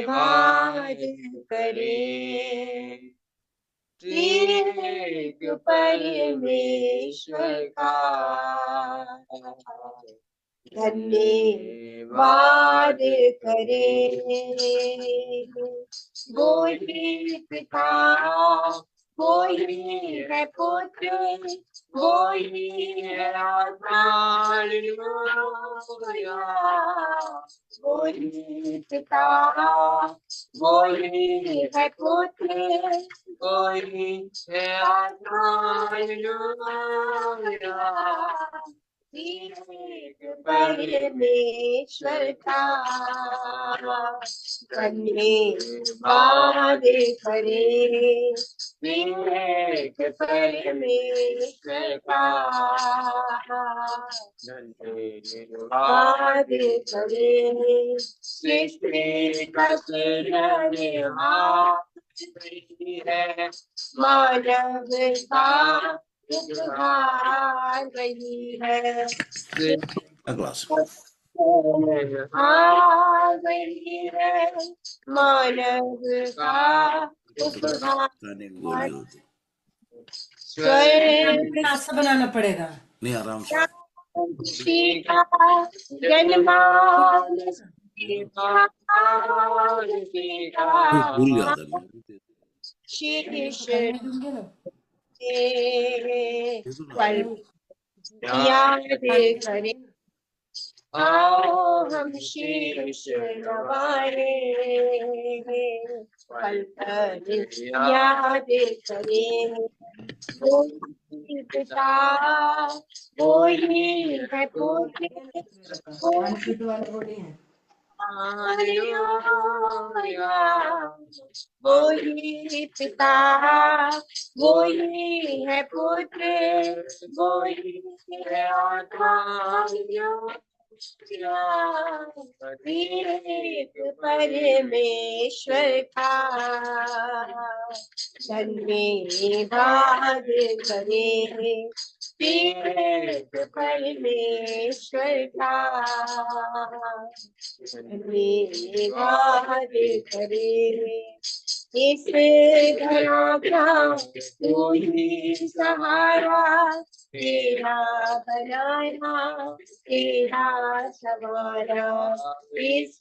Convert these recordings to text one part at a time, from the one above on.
वार करे एक परमेश्वर का धन्यवाद करे। वो ही पिता, वो ही है पुत्र, वो ही है आत्मा। हालेलुया। वो ही पिता, वो ही है पुत्र, वो ही है आत्मा। हालेलुया। परमेश्वर का धन्यवाद करे। विवेक परमेश्वर का धन्यवाद करे। सृष्टि का सृजनहार है, मानवता उपहार रही है। क्लास आ गई है मानव का उपहार। स्वर्ग नाश्ता बनाना पड़ेगा। नहीं आराम से सीता जन्मान भूल गया था शीश खाने दूंगे ना। पल याद करे। आओ हम शीश नवाए पल पल याद करें। वो ही पिता, वो ही है पुत्र, वो अनफिट वाले बोले हैं। हालेलुया। वो ही पिता, वो ही है पुत्र, वो ही है आत्मा। एक परमेश्वर का धन्यवाद करे। एक परमेश्वर का धन्यवाद करे। इस धरा का तू ही सहारा, तेरा बनाया तेरा सवारा। इस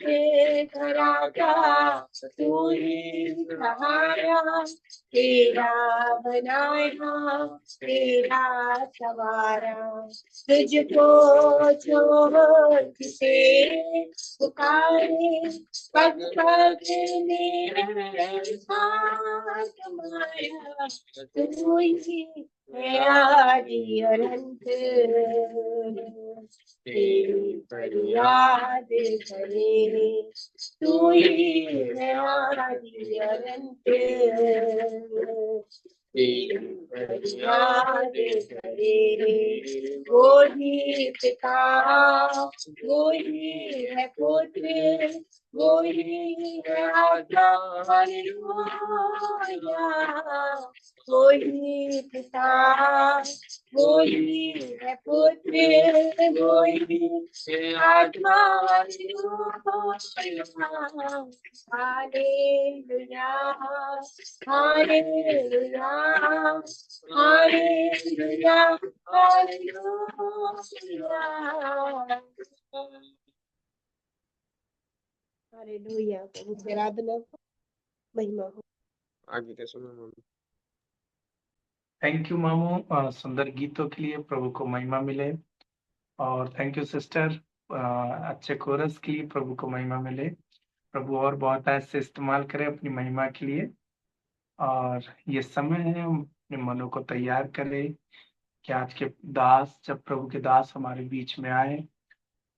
धरा का तू ही सहारा, तेरा बनाया तेरा सवारा। तुझको छोड़ किसे पुकारे, पग पग मेरे साथ माया। तू ही है आदि अनंत, तेरी फरियाद करे। तू ही है आदि अनंत, तेरी फरियाद करे। वो ही पिता, वो ही है पुत्र, वो ही है आत्मा। हालेलुया। वो ही पिता, वो ही है पुत्र, वो ही है आत्मा। Hallelujah, hallelujah, hallelujah, hallelujah. Hallelujah. प्रभु की आराधना हो, महिमा हो। आगे कैसे मामू? थैंक यू मामू सुंदर गीतों के लिए, प्रभु को महिमा मिले। और थैंक यू सिस्टर अच्छे कोरस के लिए, प्रभु को महिमा मिले। प्रभु और बहुत ऐसे इस्तेमाल करे अपनी महिमा के लिए। और ये समय है अपने मनों को तैयार करे कि आज के दास, जब प्रभु के दास हमारे बीच में आए,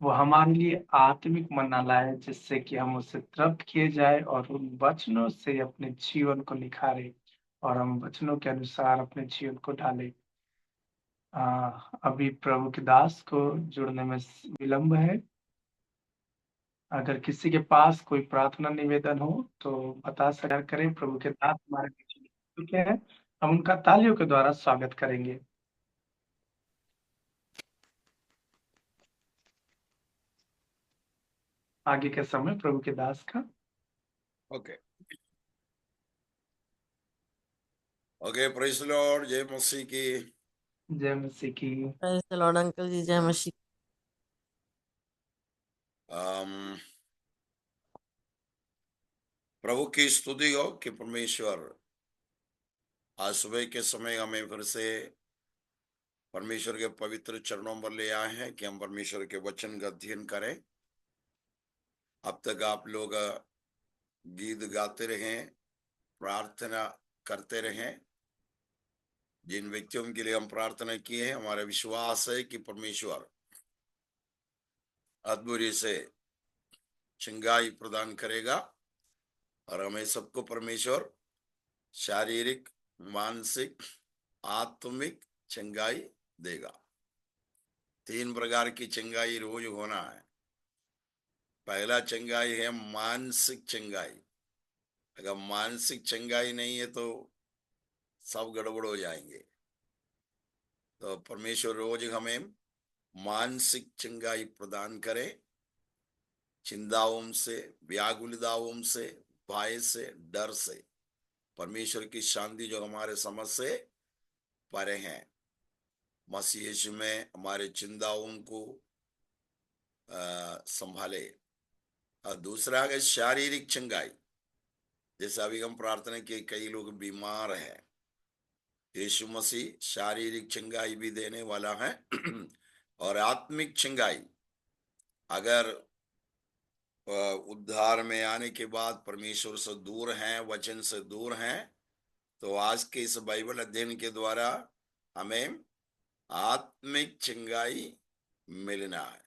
वो हमारे लिए आत्मिक मन्ना लाए, जिससे कि हम उससे तृप्त किए जाए और उन वचनों से अपने जीवन को निखारे और हम वचनों के अनुसार अपने जीवन को ढाले। अभी प्रभु के दास को जुड़ने में विलंब है। अगर किसी के पास कोई प्रार्थना निवेदन हो तो बता शेयर करें। प्रभु के दास हमारे बीच में चुके हैं, हम उनका तालियों के द्वारा स्वागत करेंगे। आगे का समय प्रभु के दास का। Okay okay, praise the Lord, जय मसीह की। जय मसीह की। प्रेज द लॉर्ड अंकल जी, जय मसीह। प्रभु की स्तुति हो कि परमेश्वर आज सुबह के समय हमें फिर से परमेश्वर के पवित्र चरणों पर ले आए हैं कि हम परमेश्वर के वचन का अध्ययन करें। अब तक आप लोग गीत गाते रहें, प्रार्थना करते रहें। जिन व्यक्तियों के लिए हम प्रार्थना किए हैं, हमारा विश्वास है कि परमेश्वर अद्भुत से चंगाई प्रदान करेगा और हमें सबको परमेश्वर शारीरिक, मानसिक, आत्मिक चंगाई देगा। 3 प्रकार की चंगाई रोज होना है। पहला चंगाई है मानसिक चंगाई। अगर मानसिक चंगाई नहीं है तो सब गड़बड़ हो जाएंगे। तो परमेश्वर रोज हमें मानसिक चंगाई प्रदान करे, चिंताओं से, व्याकुलताओं से, भय से, डर से। परमेश्वर की शांति जो हमारे समझ से परे हैं, मसीह यीशु में हमारे चिंताओं को संभाले। और दूसरा है शारीरिक चंगाई। जैसे अभी हम प्रार्थना किए, कई लोग बीमार हैं, यीशु मसीह शारीरिक चंगाई भी देने वाला है और आत्मिक चंगाई। अगर उद्धार में आने के बाद परमेश्वर से दूर हैं, वचन से दूर हैं, तो आज के इस बाइबल अध्ययन के द्वारा हमें आत्मिक चंगाई मिलना है।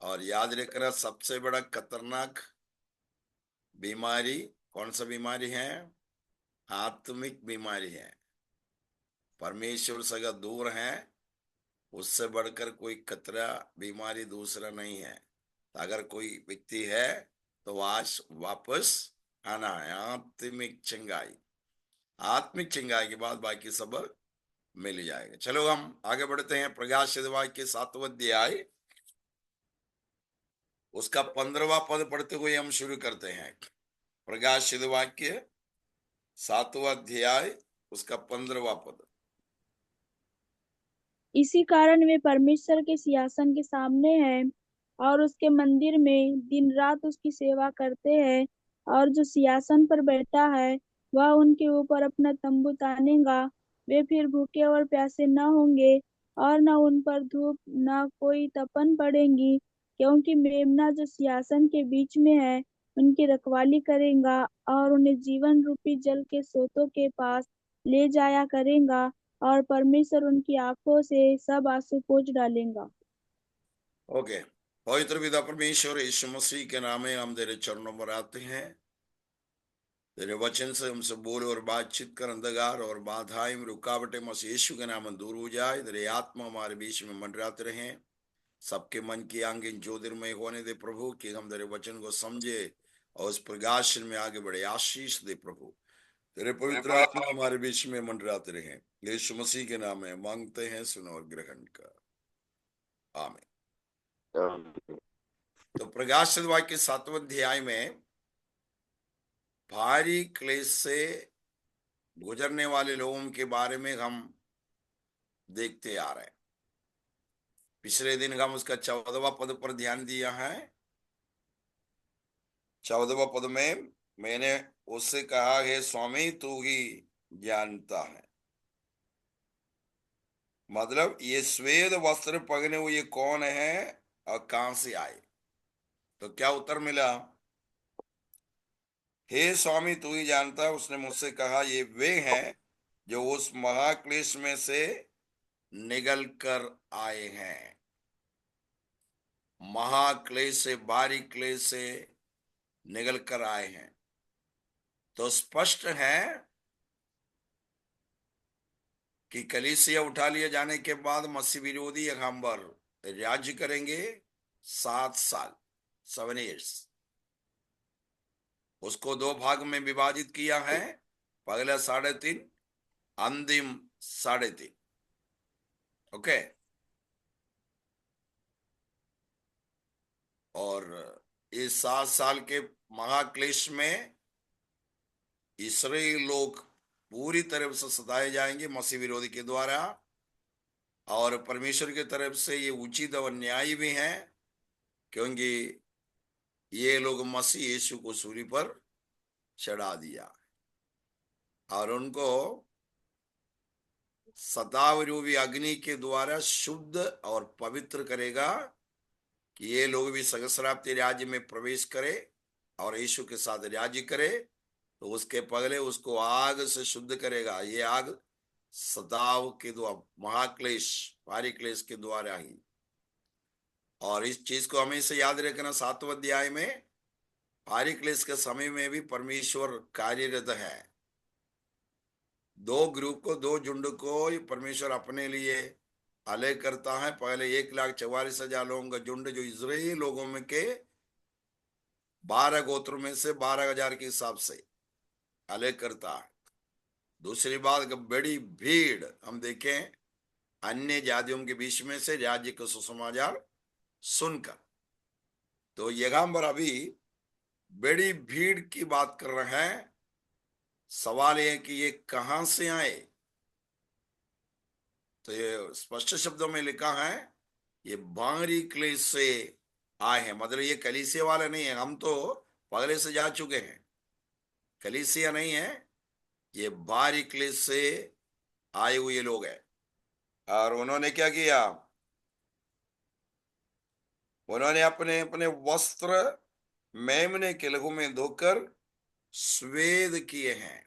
और याद रखना, सबसे बड़ा खतरनाक बीमारी कौन सा बीमारी है? आत्मिक बीमारी है। परमेश्वर से अगर दूर है, उससे बढ़कर कोई खतरा बीमारी दूसरा नहीं है। अगर कोई व्यक्ति है तो आज वापस आना है। आत्मिक चंगाई, आत्मिक चंगाई के बाद बाकी सब मिल जाएगा। चलो हम आगे बढ़ते हैं। प्रकाशित वाक्य के 7वां अध्याय उसका 15वां पद पढ़ते हुए हम शुरू करते हैं। प्रकाशित वाक्य 7वां अध्याय उसका 15वां पद। इसी कारण वे परमेश्वर के सिंहासन के सामने हैं और उसके मंदिर में दिन रात उसकी सेवा करते हैं। और जो सिंहासन पर बैठा है वह उनके ऊपर अपना तंबू तानेगा। वे फिर भूखे और प्यासे न होंगे और न उन पर धूप न कोई तपन पड़ेगी, क्योंकि मेमना जो सिंहासन के बीच में है उनकी रखवाली करेगा और उन्हें जीवन रूपी जल के सोतों के पास ले जाया करेगा। और परमेश्वर उनकी आंखों से सब आंसू पोंछ डालेगा। ओके, पवित्र पिता परमेश्वर यीशु मसीह के नाम में हम तेरे चरणों पर आते हैं। तेरे वचन से हमसे बोल और बातचीत कर, अंधकार और बाधाएं, रुकावटें मसीह यीशु के नाम में दूर हो जाए। तेरे आत्मा हमारे बीच में मंडराते रहे, सबके मन की आंखें ज्योतिर्मय होने दे प्रभु, कि हम तेरे वचन को समझे और उस प्रकाशन में आगे बढ़े। आशीष दे प्रभु, तेरे पवित्र आत्मा हमारे बीच में मंडराते रहे। यीशु मसीह के नाम में मांगते हैं, सुनो और ग्रहण कर, आमीन। तो प्रकाशित वाक्य 7वें अध्याय में भारी क्लेश से गुजरने वाले लोगों के बारे में हम देखते आ रहे हैं। पिछले दिन हम उसका 14वां पद पर ध्यान दिया है। 14वां पद में मैंने उससे कहा है, स्वामी तू ही जानता है। मतलब ये श्वेत वस्त्र पहने हुए कौन है और कहां से आए? तो क्या उत्तर मिला? हे स्वामी तू ही जानता है। उसने मुझसे कहा, ये वे हैं जो उस महाक्लेश में से निकल कर आए हैं। महाक्लेश से, भारी क्लेश से निकल कर आए हैं। तो स्पष्ट है कि कलीसिया उठा लिया जाने के बाद मसीह विरोधी अगंबर राज्य करेंगे 7 साल, 7 years। उसको 2 भाग में विभाजित किया है। पहला 3.5, अंतिम 3.5। ओके, और इस 7 साल के महाक्लेश में इस्राएल लोग पूरी तरह से सताए जाएंगे मसीह विरोधी के द्वारा, और परमेश्वर की तरफ से ये उचित और न्याय भी है, क्योंकि ये लोग मसीह यीशु को सूली पर चढ़ा दिया और उनको सतावरूपी अग्नि के द्वारा शुद्ध और पवित्र करेगा कि ये लोग भी सहस्राब्दी राज्य में प्रवेश करे और यीशु के साथ राज्य करे। तो उसके पहले उसको आग से शुद्ध करेगा। ये आग सताव के द्वारा, महाक्लेश, भारी क्लेश के द्वारा ही। और इस चीज को हमेशा याद रखना, 7वें अध्याय में भारी क्लेश के समय में भी परमेश्वर कार्यरत है। 2 ग्रुप को, 2 झुंड को परमेश्वर अपने लिए अलग करता है। पहले 1,44,000 लोगों का झुंड जो इजराइली लोगों में के 12 गोत्रों में से 12,000 के हिसाब से अलग करता है। दूसरी बात, बड़ी भीड़ हम देखें अन्य जातियों के बीच में से राज्य का सुसमाचार सुनकर। तो यगाम्बर अभी बड़ी भीड़ की बात कर रहे हैं। सवाल यह कि ये कहां से आए? तो ये स्पष्ट शब्दों में लिखा है ये भारी क्लेश से आए हैं। मतलब ये कलीसिया वाले नहीं है, हम तो पहले से जा चुके हैं, कलीसिया नहीं है, ये भारी क्लेश से आए हुए लोग हैं। और उन्होंने क्या किया? उन्होंने अपने अपने वस्त्र मेमने के लहू में धोकर स्वेद किए हैं।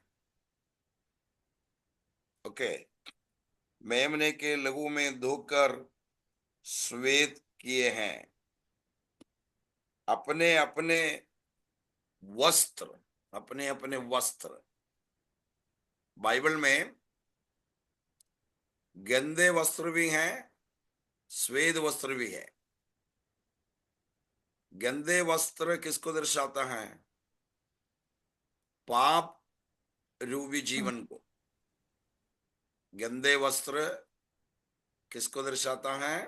ओके, मेमने के लहू में धोकर स्वेद किए हैं। अपने अपने वस्त्र, अपने अपने वस्त्र। बाइबल में गंदे वस्त्र भी हैं, स्वेद वस्त्र भी है। गंदे वस्त्र किसको दर्शाता है? पाप रूपी जीवन को। गंदे वस्त्र किसको दर्शाता है?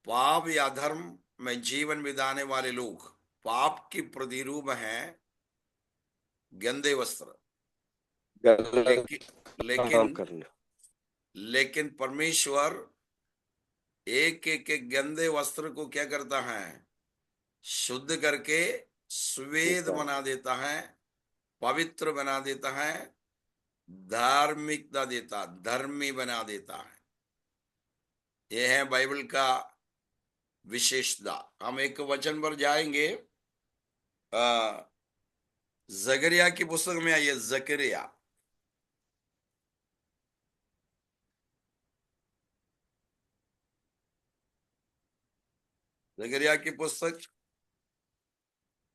पाप या धर्म में जीवन बिताने वाले लोग। पाप की प्रतिरूप है गंदे वस्त्र। लेकिन लेकिन परमेश्वर एक एक गंदे वस्त्र को क्या करता है? शुद्ध करके स्वेद बना देता है, पवित्र बना देता है, धार्मिकता देता, धर्मी बना देता है। यह है बाइबल का विशेषता। हम एक वचन पर जाएंगे, जकरिया की पुस्तक में आइए। जकरिया की पुस्तक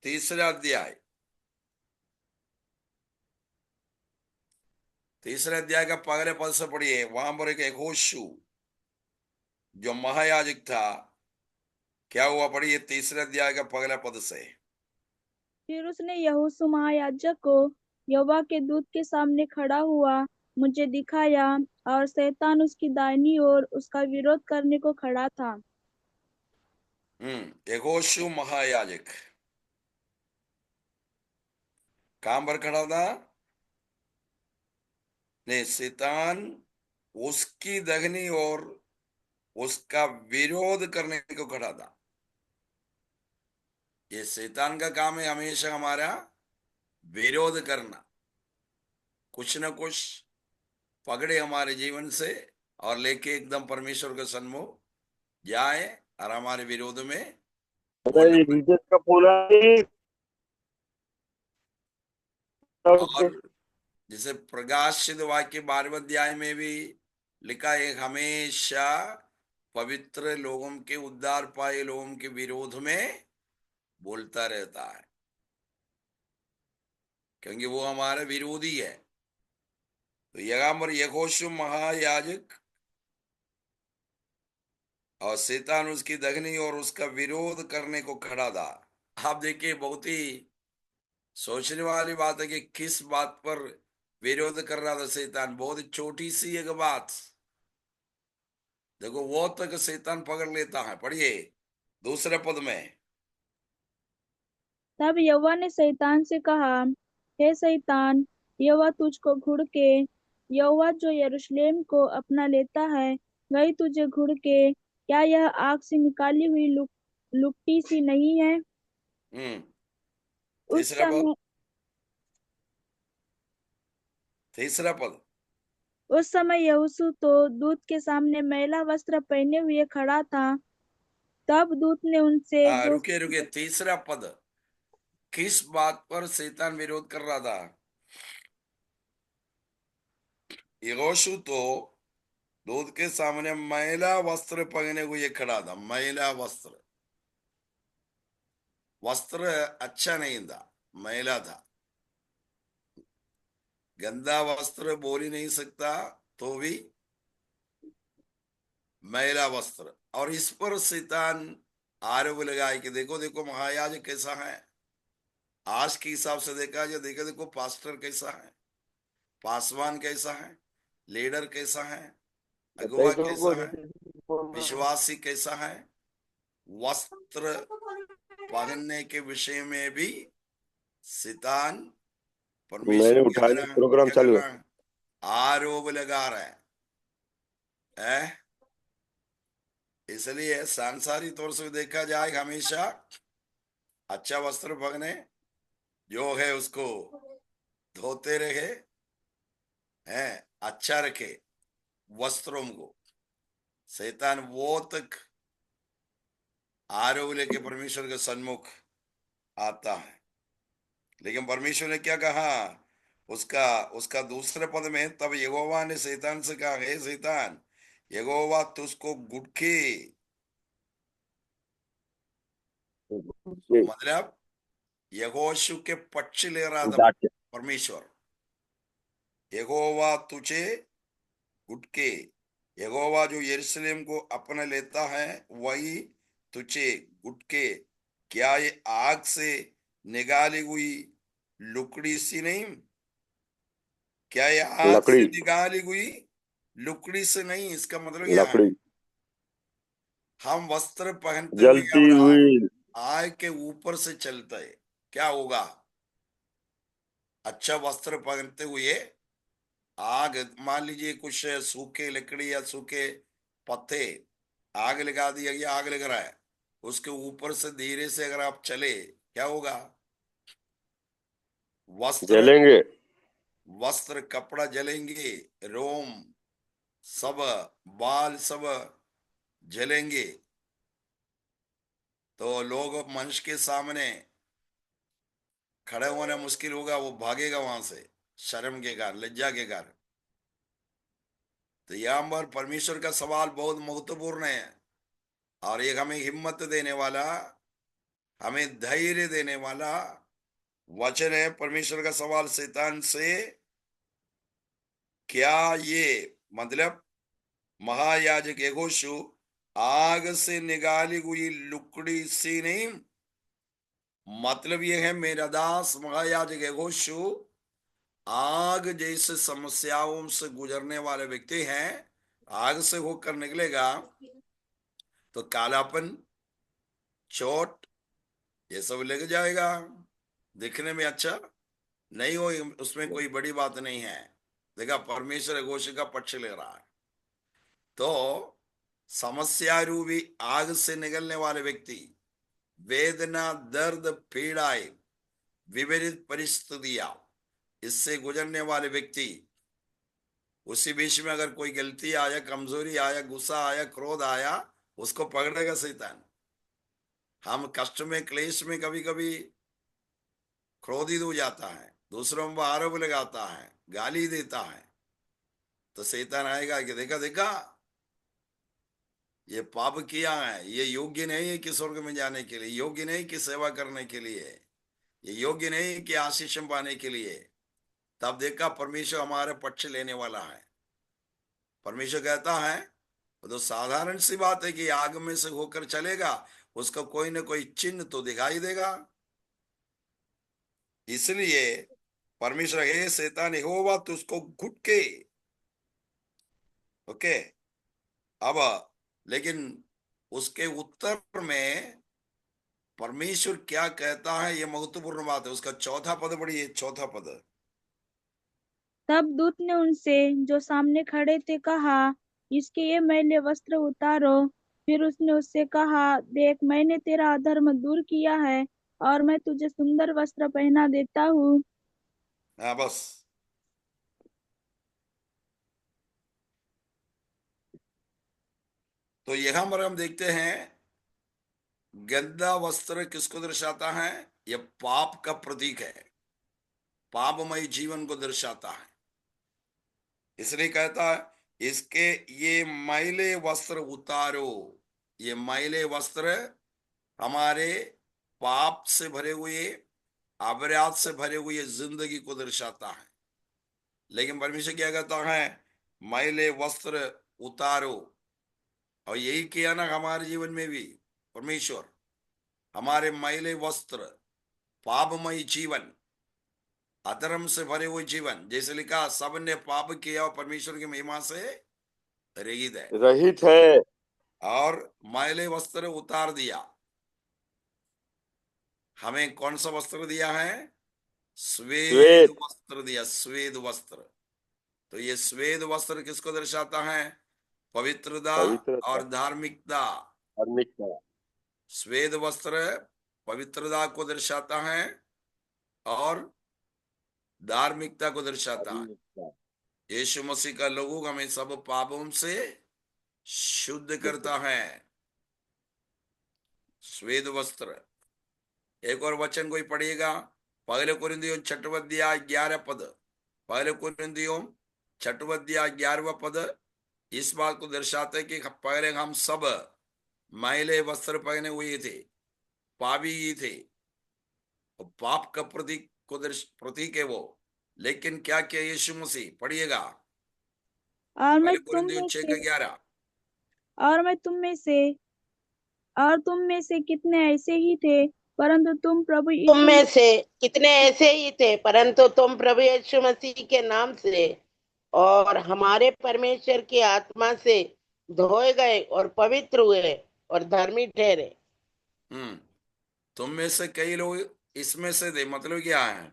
3रा अध्याय, 3रे अध्याय का पहले पद से पढ़िए। वहां पर एक यहोशू जो महायाजक था, क्या हुआ? पढ़िए 3रे अध्याय का पहला पद से। फिर उसने यहोशू महायाजक को यहोवा के दूत के सामने खड़ा हुआ मुझे दिखाया, और शैतान उसकी दाहिनी ओर उसका विरोध करने को खड़ा था। यहोशू महायाजक कहां पर खड़ा था? नहीं, शैतान उसकी दाहिनी ओर उसका विरोध करने को खड़ा था। ये शैतान का काम है हमेशा हमारा विरोध करना, कुछ न कुछ पकड़े हमारे जीवन से और लेके एकदम परमेश्वर के सन्मुख जाए और हमारे विरोध में और जैसे प्रकाशित वाक्य 12वें अध्याय में भी लिखा है, हमेशा पवित्र लोगों के, उद्धार पाए लोगों के विरोध में बोलता रहता है, क्योंकि वो हमारा विरोधी है। तो यगाम्बर यहोशू महायाजक और शैतान उसकी दाहिनी और उसका विरोध करने को खड़ा था। आप देखिए, बहुत ही सोचने वाली बात है कि किस बात पर विरोध कर रहा था शैतान। बहुत ही छोटी सी एक बात, देखो वो तक शैतान पकड़ लेता है। पढ़िए 2रे पद में, तब यहोवा ने शैतान से कहा, हे शैतान, यहोवा तुझको घूर के, यहोवा जो यरूशलेम को अपना लेता है, वही तुझे घूर के, क्या यह आग से निकाली हुई लुकटी सी नहीं है? उस तीसरा पद, समय तीसरा पद। उस समय यहोशू तो दूत के सामने मैला वस्त्र पहने हुए खड़ा था। तब दूत ने उनसे जो रुके रुके, तीसरा पद। किस बात पर शैतान विरोध कर रहा था? यहोशू तो दूत के सामने मैला वस्त्र पहने हुए खड़ा था। मैला वस्त्र, वस्त्र अच्छा नहीं था, मैला था। गंदा वस्त्र बोल ही नहीं सकता, तो भी मैला वस्त्र। और इस पर शैतान आरोप लगाए कि देखो देखो महायाजक कैसा है। आज के हिसाब से देखा जाए, देखो देखो पास्टर कैसा है, पासवान कैसा है, लीडर कैसा है, अगुवा कैसा है, विश्वासी कैसा है। वस्त्र पहनने के विषय में भी शैतान परमेश्वर मैंने क्या कर उठाया, रहा है, प्रोग्राम क्या कर चालू रहा है? आरोप लगा रहा है। इसलिए सांसारिक तौर से देखा जाए, हमेशा अच्छा वस्त्र पहने, जो है उसको धोते रहे, हैं, अच्छा रखे वस्त्रों को। शैतान वो तक आरोप लेके परमेश्वर के सन्मुख आता है। लेकिन परमेश्वर ने क्या कहा? उसका उसका दूसरे पद में, तब यहोवा ने शैतान से कहा, हे शैतान, यहोवा तुझको गुटके, ये मतलब यहोशू के पक्ष ले रहा था डांट के। परमेश्वर। यहोवा तुझे गुटके, यहोवा जो यरूशलेम को अपना लेता है, वही तुझे गुटके, क्या ये आग से निकाली हुई लुकड़ी सी नहीं? क्या ये आग से लकड़ी, निकाली हुई लुकड़ी से नहीं? इसका मतलब क्या है? लकड़ी हम वस्त्र पहनते हुए जलती अगर हुई। आग के ऊपर से चलते है, क्या होगा? अच्छा वस्त्र पहनते हुए आग, मान लीजिए कुछ सूखे लकड़ी या सूखे पत्ते आग लगा दिया, या आग लग रहा है, उसके ऊपर से धीरे से अगर आप चले, क्या होगा? वस्त्र, जलेंगे। वस्त्र कपड़ा जलेंगे, रोम सब, बाल सब जलेंगे। तो लोग मनुष्य के सामने खड़े होना मुश्किल होगा, वो भागेगा वहां से शर्म के कारण, लज्जा के कारण। तो यहाँ पर परमेश्वर का सवाल बहुत महत्वपूर्ण है, और एक हमें हिम्मत देने वाला, हमें धैर्य देने वाला वचन है। परमेश्वर का सवाल शैतान से, क्या ये मतलब महायाजक यहोशू आग से निकाली हुई लुकड़ी सी नहीं? मतलब ये है, मेरा दास महायाजक यहोशू आग जैसे समस्याओं से गुजरने वाले व्यक्ति हैं। आग से होकर निकलेगा तो कालापन, चोट, ये सब लग जाएगा। दिखने में अच्छा नहीं हो, उसमें कोई बड़ी बात नहीं है। देखा, परमेश्वर घोष का पक्ष ले रहा है। तो समस्या रूपी आग से निकलने वाले व्यक्ति, वेदना, दर्द, पीड़ाएं, विपरीत परिस्थितियां, इससे गुजरने वाले व्यक्ति, उसी बीच में अगर कोई गलती आया, कमजोरी आया, गुस्सा आया, क्रोध आया, उसको पकड़ेगा शैतान। हम कष्ट में, क्लेश में कभी कभी क्रोधित हो जाता है, दूसरों पर आरोप लगाता है, गाली देता है, तो शैतान आएगा कि देखा देखा ये पाप किया है, ये योग्य नहीं है कि स्वर्ग में जाने के लिए, योग्य नहीं कि सेवा करने के लिए, ये योग्य नहीं कि आशीष पाने के लिए। तब देखा परमेश्वर हमारे पक्ष लेने वाला है। परमेश्वर कहता है, वो तो साधारण सी बात है कि आग में से होकर चलेगा, उसका कोई ना कोई चिन्ह तो दिखाई देगा। इसलिए परमेश्वर, हे शैतान, यहोवा तुझको घुटके। ओके, अब लेकिन उसके उत्तर में परमेश्वर क्या कहता है ये महत्वपूर्ण बात है। उसका चौथा पद पढ़िए, चौथा पद। तब दूत ने उनसे जो सामने खड़े थे कहा, इसके ये मैले वस्त्र उतारो। फिर उसने उससे कहा, देख, मैंने तेरा अधर्म दूर किया है और मैं तुझे सुंदर वस्त्र पहना देता हूँ। हाँ बस। तो यहां पर हम देखते हैं गंदा वस्त्र किसको दर्शाता है? यह पाप का प्रतीक है, पापमय जीवन को दर्शाता है। इसलिए कहता है इसके ये मैले वस्त्र उतारो। ये मैले वस्त्र हमारे पाप से भरे हुए, अपराध से भरे हुए जिंदगी को दर्शाता है। लेकिन परमेश्वर क्या कहता है? मैले वस्त्र उतारो। और यही किया ना हमारे जीवन में भी परमेश्वर। हमारे मैले वस्त्र, पापमय जीवन, अधर्म से भरे हुए जीवन, जैसे लिखा सबने पाप किया और परमेश्वर की महिमा से रहित है और मैले वस्त्र उतार दिया। हमें कौन सा वस्त्र दिया है? श्वेत वस्त्र दिया, श्वेत वस्त्र। तो ये श्वेत वस्त्र किसको दर्शाता है? पवित्रता और धार्मिकता। श्वेत वस्त्र पवित्रता को दर्शाता है और धार्मिकता को दर्शाता है। यीशु मसीह का लहू हमें सब पापों से शुद्ध करता है। श्वेत वस्त्र। एक और वचन कोई पढ़िएगा, पहले कुरिन्थियों 6वां अध्याय 11 पद। पहले कुरिन्थियों 6वां अध्याय 11वां पद इस बात को दर्शाते हैं कि पहले हम सब मैले वस्त्र पहने हुए थे, पापी ही थे, पाप का प्रतीक है वो। लेकिन क्या किया यीशु मसीह? पढ़िएगा और मैं पहले तुम कुरिन्थियों में 6 से का 11। और तुम में से कितने ऐसे ही थे, परंतु तुम प्रभु तुम यीशु में से कितने ऐसे ही थे, परंतु तुम प्रभु यीशु मसीह के नाम से और हमारे परमेश्वर की आत्मा से धोए गए और पवित्र हुए और धर्मी ठहरे। तुम में से कई लोग इसमें से थे, मतलब क्या है?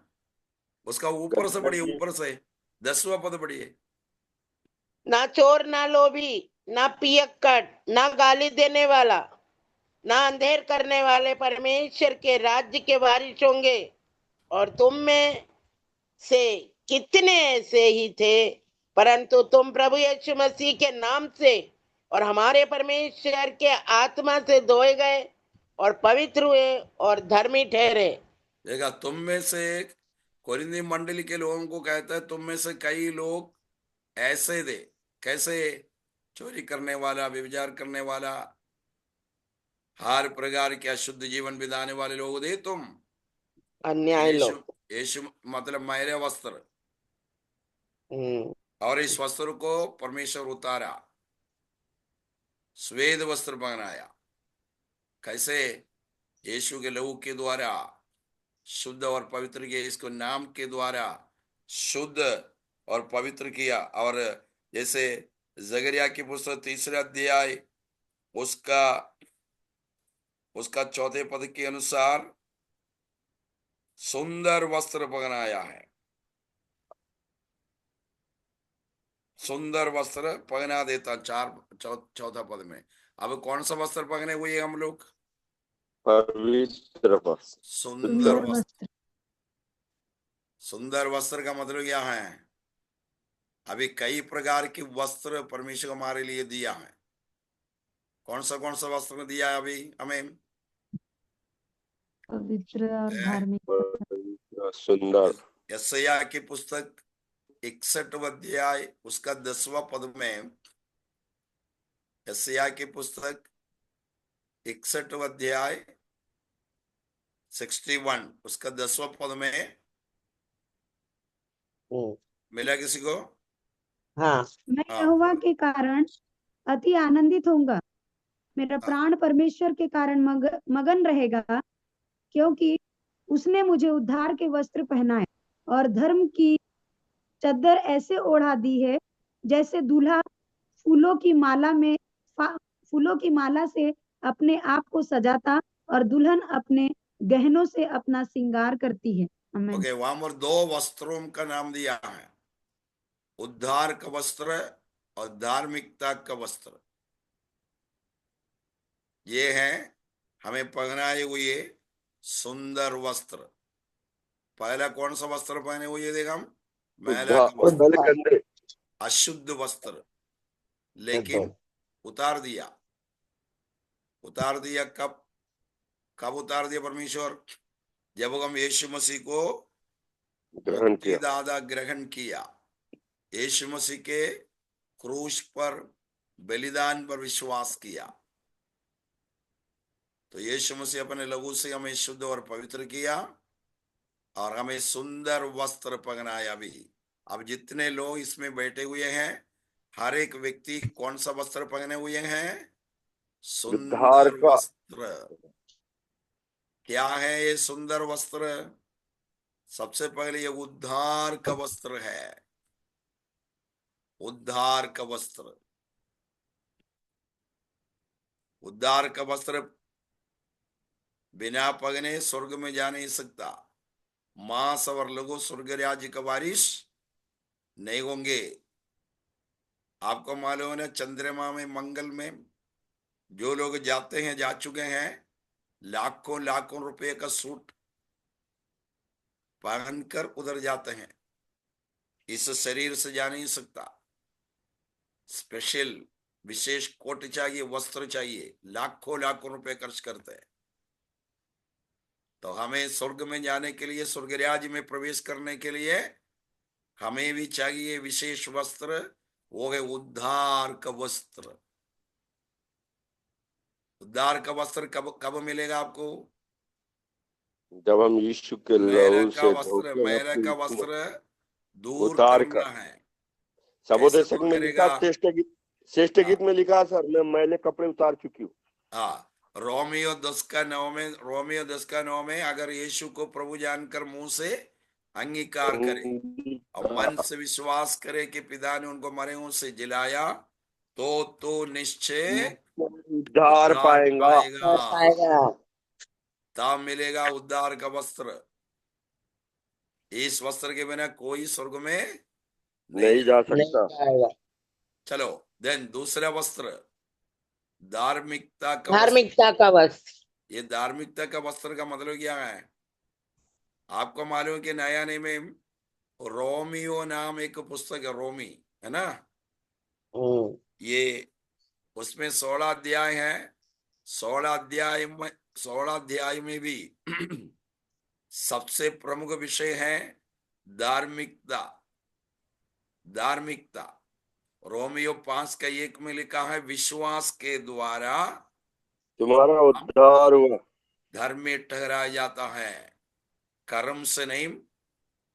उसका ऊपर से पढ़िए, ऊपर से 10वां पद पढ़िए। ना चोर, ना लोभी, ना पियक्कड़, ना गाली देने वाला, ना अंधेर करने वाले परमेश्वर के राज्य के वारिस होंगे। और तुम में से कितने ऐसे ही थे, परंतु तुम प्रभु यीशु मसीह के नाम से और हमारे परमेश्वर के आत्मा से धोए गए और पवित्र हुए और धर्मी ठहरे। देखा, तुम में से, कोरिन्थी मंडली के लोगों को कहता है तुम में से कई लोग ऐसे थे। कैसे? चोरी करने वाला, व्यभिचार करने वाला, हर प्रकार के अशुद्ध जीवन बिताने वाले लोग थे तुम। अन्याय लोग। यीशु मतलब मैले वस्त्र। और इस वस्त्र को परमेश्वर उतारा, श्वेत वस्त्र पहनाया। कैसे? यीशु के लहू के द्वारा शुद्ध और पवित्र किया, इसको नाम के द्वारा शुद्ध और पवित्र किया। और जैसे जकरिया की पुस्तक 3 अध्याय उसका 4 पद के अनुसार सुंदर वस्त्र पहनाया है, सुंदर वस्त्र पहना देता। 4 पद में। अब कौन सा वस्त्र पहने हुए हम लोग? पवित्र वस्त्र। सुंदर वस्त्र। सुंदर वस्त्र का मतलब क्या है? अभी कई प्रकार के वस्त्र परमेश्वर हमारे लिए दिया है। कौन सा वस्त्र दिया है अभी हमें? पवित्र और धार्मिक। सुंदर। यशायाह की पुस्तक 61वां अध्याय उसका 10वां पद में, यशायाह की पुस्तक 61वां अध्याय 61 उसका 10वां पद में मिला किसी को? हाँ। मैं यहोवा के कारण अति आनंदित होऊंगा, मेरा प्राण परमेश्वर के कारण मगन रहेगा, क्योंकि उसने मुझे उद्धार के वस्त्र पहनाए और धर्म की चद्दर ऐसे ओढ़ा दी है जैसे दूल्हा फूलों की माला से अपने आप को सजाता और दुल्हन अपने गहनों से अपना श्रृंगार करती है। आमीन। ओके, वहां पर 2 वस्त्रों का नाम दिया है, उद्धार का वस्त्र और धार्मिकता का वस्त्र। ये है हमें पहनाए हुए सुंदर वस्त्र। पहला कौन सा वस्त्र पहने हुए देखा हम? मैला का वस्त्र, पहले कंधे अशुद्ध वस्त्र, लेकिन उतार दिया। उतार दिया कब? कब उतार दिया परमेश्वर? जब हम यीशु मसीह को ग्रहण किया। मुक्तिदाता ग्रहण किया, यीशु मसीह के क्रूस पर बलिदान पर विश्वास किया, तो यीशु मसीह अपने लहू से हमें शुद्ध और पवित्र किया और हमें सुंदर वस्त्र पहनाया भी। अब जितने लोग इसमें बैठे हुए हैं, हर एक व्यक्ति कौन सा वस्त्र पहने हुए हैं? उद्धार सुंदर का। वस्त्र। क्या है ये सुंदर वस्त्र? सबसे पहले ये उद्धार का वस्त्र है। उद्धार का वस्त्र, उद्धार का वस्त्र बिना पहने स्वर्ग में जा नहीं सकता। मांस और लघु स्वर्ग राज्य का वारिस नहीं होंगे। आपको मालूम है ना, चंद्रमा में, मंगल में जो लोग जाते हैं, जा चुके हैं, लाखों लाखों रुपए का सूट पहनकर उधर जाते हैं। इस शरीर से जा नहीं सकता। स्पेशल विशेष कोट चाहिए, वस्त्र चाहिए, लाखों लाखों रुपए खर्च करते हैं। तो हमें स्वर्ग में जाने के लिए, स्वर्ग राज्य में प्रवेश करने के लिए हमें भी चाहिए विशेष वस्त्र, वो है उद्धार का वस्त्र। उद्धार का वस्त्र कब कब मिलेगा आपको? जब हम यीशु के मैला लहू का से वस्त्र, धोकर मैला का अपनी वस्त्र दूर उतार करना कर। है। सबोदेशक कैसे दूर में लिखा, करेगा? श्रेष्ठ गीत में लिखा, सर मैं मैले कपड़े उतार चुकी हूँ। हाँ, रोमियो 10:9 में अगर यीशु को प्रभु जानकर मुंह से अंगीकार करे और मन से विश्वास करे कि पिता ने उनको मरे हुओं से जिलाया, तो निश्चय उद्धार पाएगा। पाएगा। तब मिलेगा उद्धार का वस्त्र। इस वस्त्र के बिना कोई स्वर्ग में नहीं जा नहीं सकता। पाएगा। चलो, देन दूसरा वस्त्र, धार्मिकता का वस्त्र। धार्मिकता का वस्त्र। ये धार्मिकता का वस्त्र का मतलब क्या है? आपको मालूम है कि नया नियम में रोमियो नाम एक पुस्तक है, रोमी, है ना? ये उसमें 16 अध्याय है। 16 अध्याय में भी सबसे प्रमुख विषय है धार्मिकता। धार्मिकता रोमियो 5:1 में लिखा है, विश्वास के द्वारा तुम्हारा उद्धार हुआ। धर्मी ठहराया जाता है, कर्म से नहीं,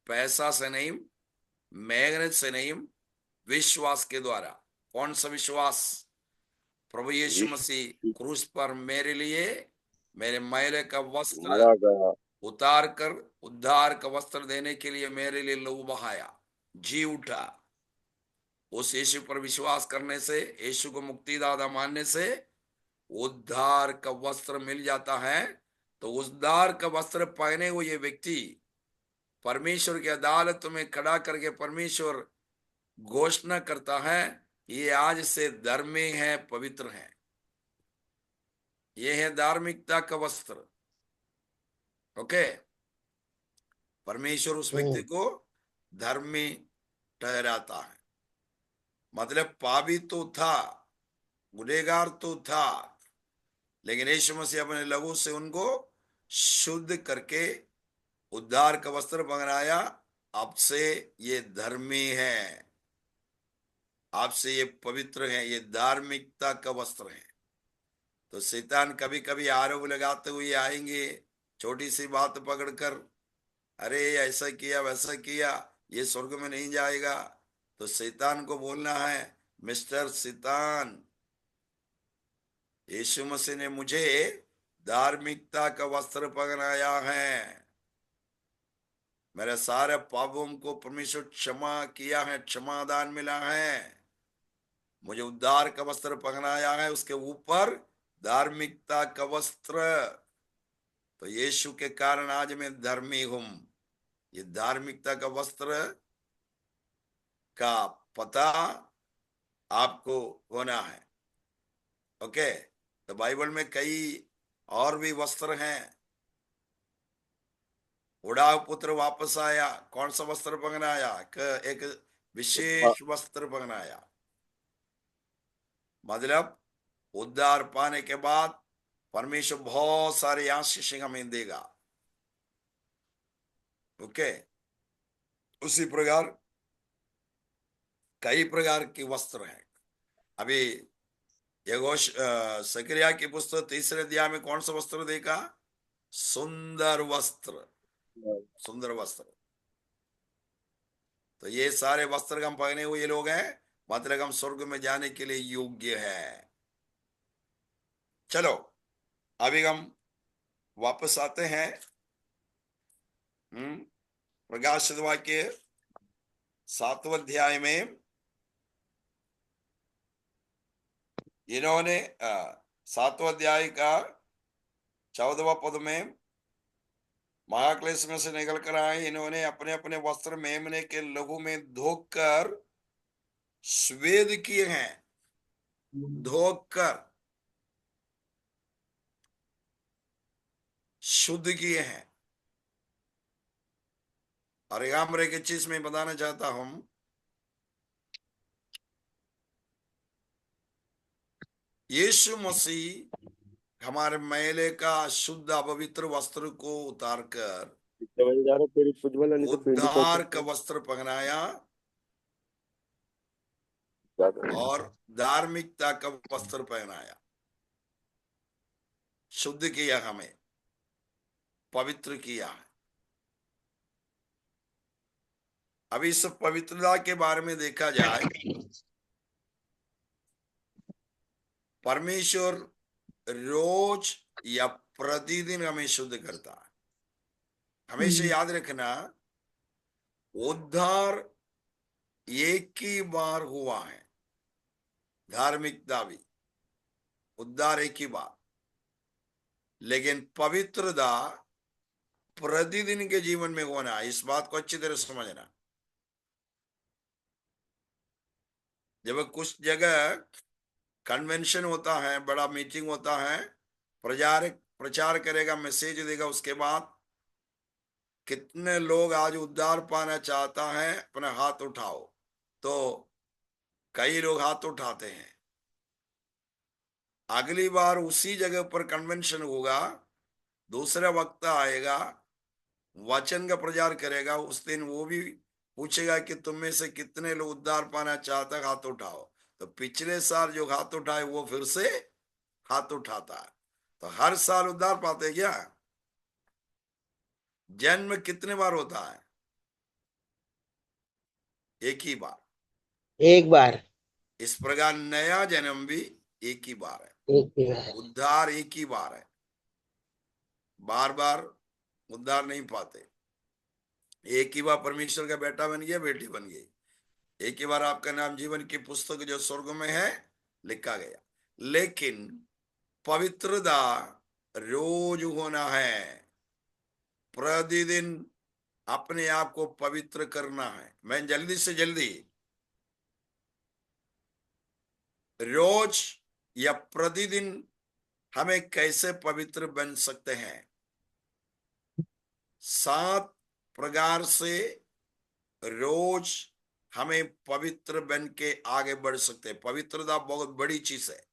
पैसा से नहीं, मेहनत से नहीं, विश्वास के द्वारा। कौन सा विश्वास? प्रभु यीशु मसीह क्रूस पर मेरे लिए मेरे मैले का वस्त्र मारा गया। उतार कर उद्धार का वस्त्र देने के लिए मेरे लिए लहू बहाया, जी उठा। उस यीशु पर विश्वास करने से, यीशु को मुक्तिदाता मानने से उद्धार का वस्त्र मिल जाता है। तो उद्धार का वस्त्र पहने हुए ये व्यक्ति परमेश्वर की अदालत में खड़ा करके परमेश्वर घोषणा करता है, ये आज से धर्मी है, पवित्र है। ये है धार्मिकता का वस्त्र। ओके, परमेश्वर उस व्यक्ति को धर्मी ठहराता है। मतलब पापी तो था, गुनहगार तो था, लेकिन यीशु मसीह अपने लहू से उनको शुद्ध करके उद्धार का वस्त्र पहनाया। अब से ये धर्मी है, आपसे ये पवित्र है, ये धार्मिकता का वस्त्र है। तो शैतान कभी कभी आरोप लगाते हुए आएंगे, छोटी सी बात पकड़कर, अरे ऐसा किया वैसा किया, ये स्वर्ग में नहीं जाएगा। तो शैतान को बोलना है, मिस्टर शैतान, यीशु मसीह ने मुझे धार्मिकता का वस्त्र पहनाया है, मेरे सारे पापों को परमेश्वर क्षमा किया है, क्षमादान मिला है, मुझे उद्धार का वस्त्र पहनाया है, उसके ऊपर धार्मिकता का वस्त्र, तो यीशु के कारण आज मैं धर्मी हूं। ये धार्मिकता का वस्त्र का पता आपको होना है। ओके, तो बाइबल में कई और भी वस्त्र हैं। उड़ाव पुत्र वापस आया, कौन सा वस्त्र पहनाया? एक विशेष वस्त्र पहनाया। मतलब उद्धार पाने के बाद परमेश्वर बहुत सारे आशीष हमें देगा। ओके, उसी प्रकार कई प्रकार के वस्त्र हैं। अभी सकरिया की पुस्तक 3 अध्याय में कौन सा वस्त्र देखा? सुंदर वस्त्र, सुंदर वस्त्र। तो ये सारे वस्त्र हम पहने हुए लोग हैं, मतलब हम स्वर्ग में जाने के लिए योग्य है। चलो अभी हम वापस आते हैं प्रकाशित वाक्य 7वें अध्याय में। इन्होंने 7वें अध्याय का 14वां पद में, महाक्लेश में से निकल कर आए, इन्होंने अपने अपने वस्त्र मेमने के लहू में धोकर स्वेद किए हैं। धोकर शुद्ध किए हैं। और एक चीज में बताना चाहता हूं, यीशु मसीह हमारे मैले का शुद्ध अपवित्र वस्त्र को उतारकर उद्धार का वस्त्र पहनाया और धार्मिकता का वस्त्र पहनाया। शुद्ध किया, हमें पवित्र किया है। अभी इस पवित्रता के बारे में देखा जाए, परमेश्वर रोज या प्रतिदिन हमें शुद्ध करता है। हमेशा याद रखना, उद्धार एक ही बार हुआ है, धार्मिकता भी उद्धार एक ही बार, लेकिन पवित्रता प्रतिदिन के जीवन में होना। इस बात को अच्छी तरह समझना। जब कुछ जगह कन्वेंशन होता है, बड़ा मीटिंग होता है, प्रचार करेगा, मैसेज देगा, उसके बाद कितने लोग आज उद्धार पाना चाहता है, अपना हाथ उठाओ। तो कई लोग हाथ उठाते हैं। अगली बार उसी जगह पर कन्वेंशन होगा, दूसरा वक्त आएगा, वचन का प्रचार करेगा, उस दिन वो भी पूछेगा कि तुम में से कितने लोग उद्धार पाना चाहता है, हाथ उठाओ। तो पिछले साल जो हाथ उठाए वो फिर से हाथ उठाता है। तो हर साल उद्धार पाते क्या? जन्म कितने बार होता है? एक ही बार, एक बार। इस प्रकार नया जन्म भी एक ही बार है, एक ही बार। उद्धार एक ही बार है। बार बार उद्धार नहीं पाते। एक ही बार परमेश्वर का बेटा बन गया, बेटी बन गई। एक ही बार आपका नाम जीवन की पुस्तक जो स्वर्ग में है लिखा गया। लेकिन पवित्रता रोज होना है। प्रतिदिन अपने आप को पवित्र करना है। मैं जल्दी से जल्दी रोज या प्रतिदिन हमें कैसे पवित्र बन सकते हैं? 7 प्रकार से रोज हमें पवित्र बन के आगे बढ़ सकते हैं। पवित्रता बहुत बड़ी चीज है।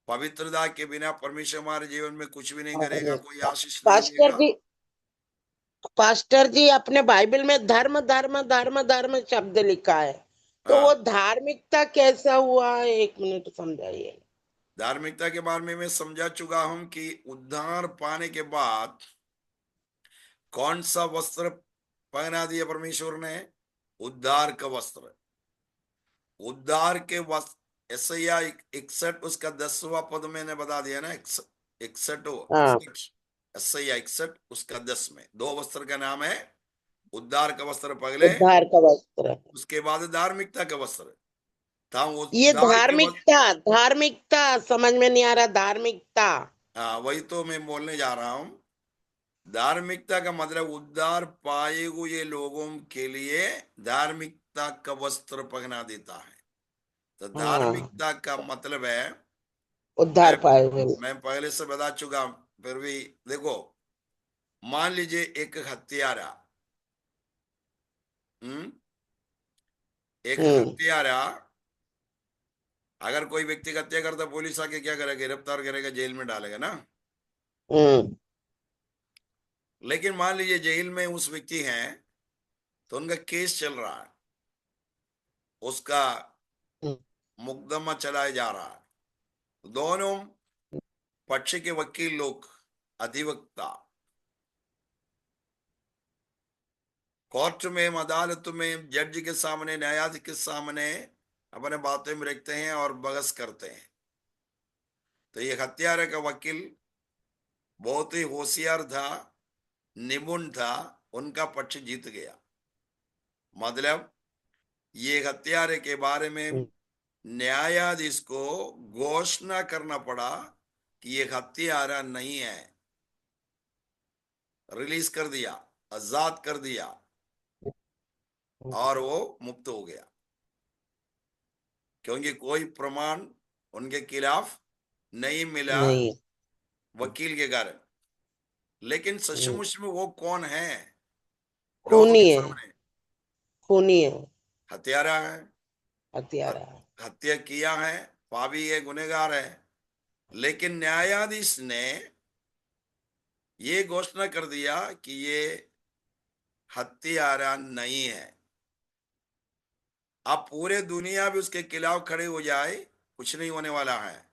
पवित्रता के बिना परमेश्वर हमारे जीवन में कुछ भी नहीं करेगा, कोई आशीष नहीं देगा। पास्टर जी अपने बाइबल में धर्म धर्म धर्म धर्म शब्द लिखा है, तो वो धार्मिकता कैसा हुआ? 1 मिनट समझाइए। धार्मिकता के बारे में मैं समझा चुका हूं कि उद्धार पाने के बाद कौन सा वस्त्र पहना दिया परमेश्वर ने? उद्धार का वस्त्र। उद्धार के वस्त्र यशायाह 61 उसका 10वां पद मैंने बता दिया ना। 61 यशायाह 61 उसका 10 में 2 वस्त्र का नाम है। उद्धार का वस्त्र पहले, उद्धार का वस्त्र, उसके बाद धार्मिकता का वस्त्र था। ये धार्मिकता समझ में नहीं आ रहा। धार्मिकता हाँ, वही तो मैं बोलने जा रहा हूं। धार्मिकता का मतलब उद्धार पाए हुए लोगों के लिए धार्मिकता का वस्त्र पहना देता है। तो हाँ, धार्मिकता का मतलब है, उद्धार मैं पाए हुए। मैं पहले से बता चुका, फिर भी देखो, मान लीजिए एक हत्यारा, हम्म, एक हम्म हत्यारा, अगर कोई व्यक्ति की हत्या करता, पुलिस आके क्या करेगा? गिरफ्तार करेगा, जेल में डालेगा ना। हम्म लेकिन मान लीजिए जेल में उस व्यक्ति हैं, तो उनका केस चल रहा है, उसका हम्म, मुकदमा चलाया जा रहा है। दोनों पक्ष के वकील लोग, अधिवक्ता, कोर्ट में, अदालत में, जज के सामने, न्यायाधीश के सामने अपने बातें में रखते हैं और बहस करते हैं। तो ये हत्यारे का वकील बहुत ही होशियार था, निपुण था, उनका पक्ष जीत गया। मतलब ये हत्यारे के बारे में हम्म, न्यायाधीश को घोषणा करना पड़ा कि ये हत्यारा नहीं है, रिलीज कर दिया, आजाद कर दिया, और वो मुक्त हो गया, क्योंकि कोई प्रमाण उनके खिलाफ नहीं मिला नहीं। वकील के कारण। लेकिन हम्म, सचमुच में वो कौन है? लोगों खूनी के है, सामने खूनी है, हत्यारा है, हत्यारा। हत्या किया है, पापी है, गुनहगार है। लेकिन न्यायाधीश ने ये घोषणा कर दिया कि ये हत्यारा नहीं है। अब पूरे दुनिया भी उसके खिलाफ खड़े हो जाए, कुछ नहीं होने वाला है।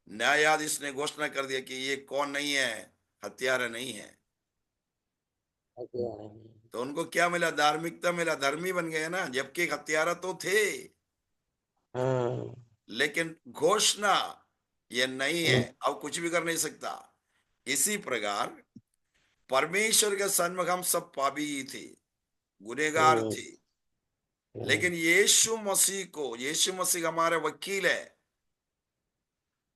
न्यायाधीश ने घोषणा कर दिया कि ये कौन नहीं है, हत्यारा नहीं है। हत्यारा। तो उनको क्या मिला? धार्मिकता मिला, धर्मी बन गए ना, जबकि हत्यारा तो थे। हाँ। लेकिन घोषणा ये नहीं है, हम्म, अब कुछ भी कर नहीं सकता। इसी प्रकार परमेश्वर के सन्मुख हम सब पापी ही थे, गुनहगार हम्म, थे। हम्म, लेकिन यीशु मसीह को, यीशु मसीह हमारे वकील है।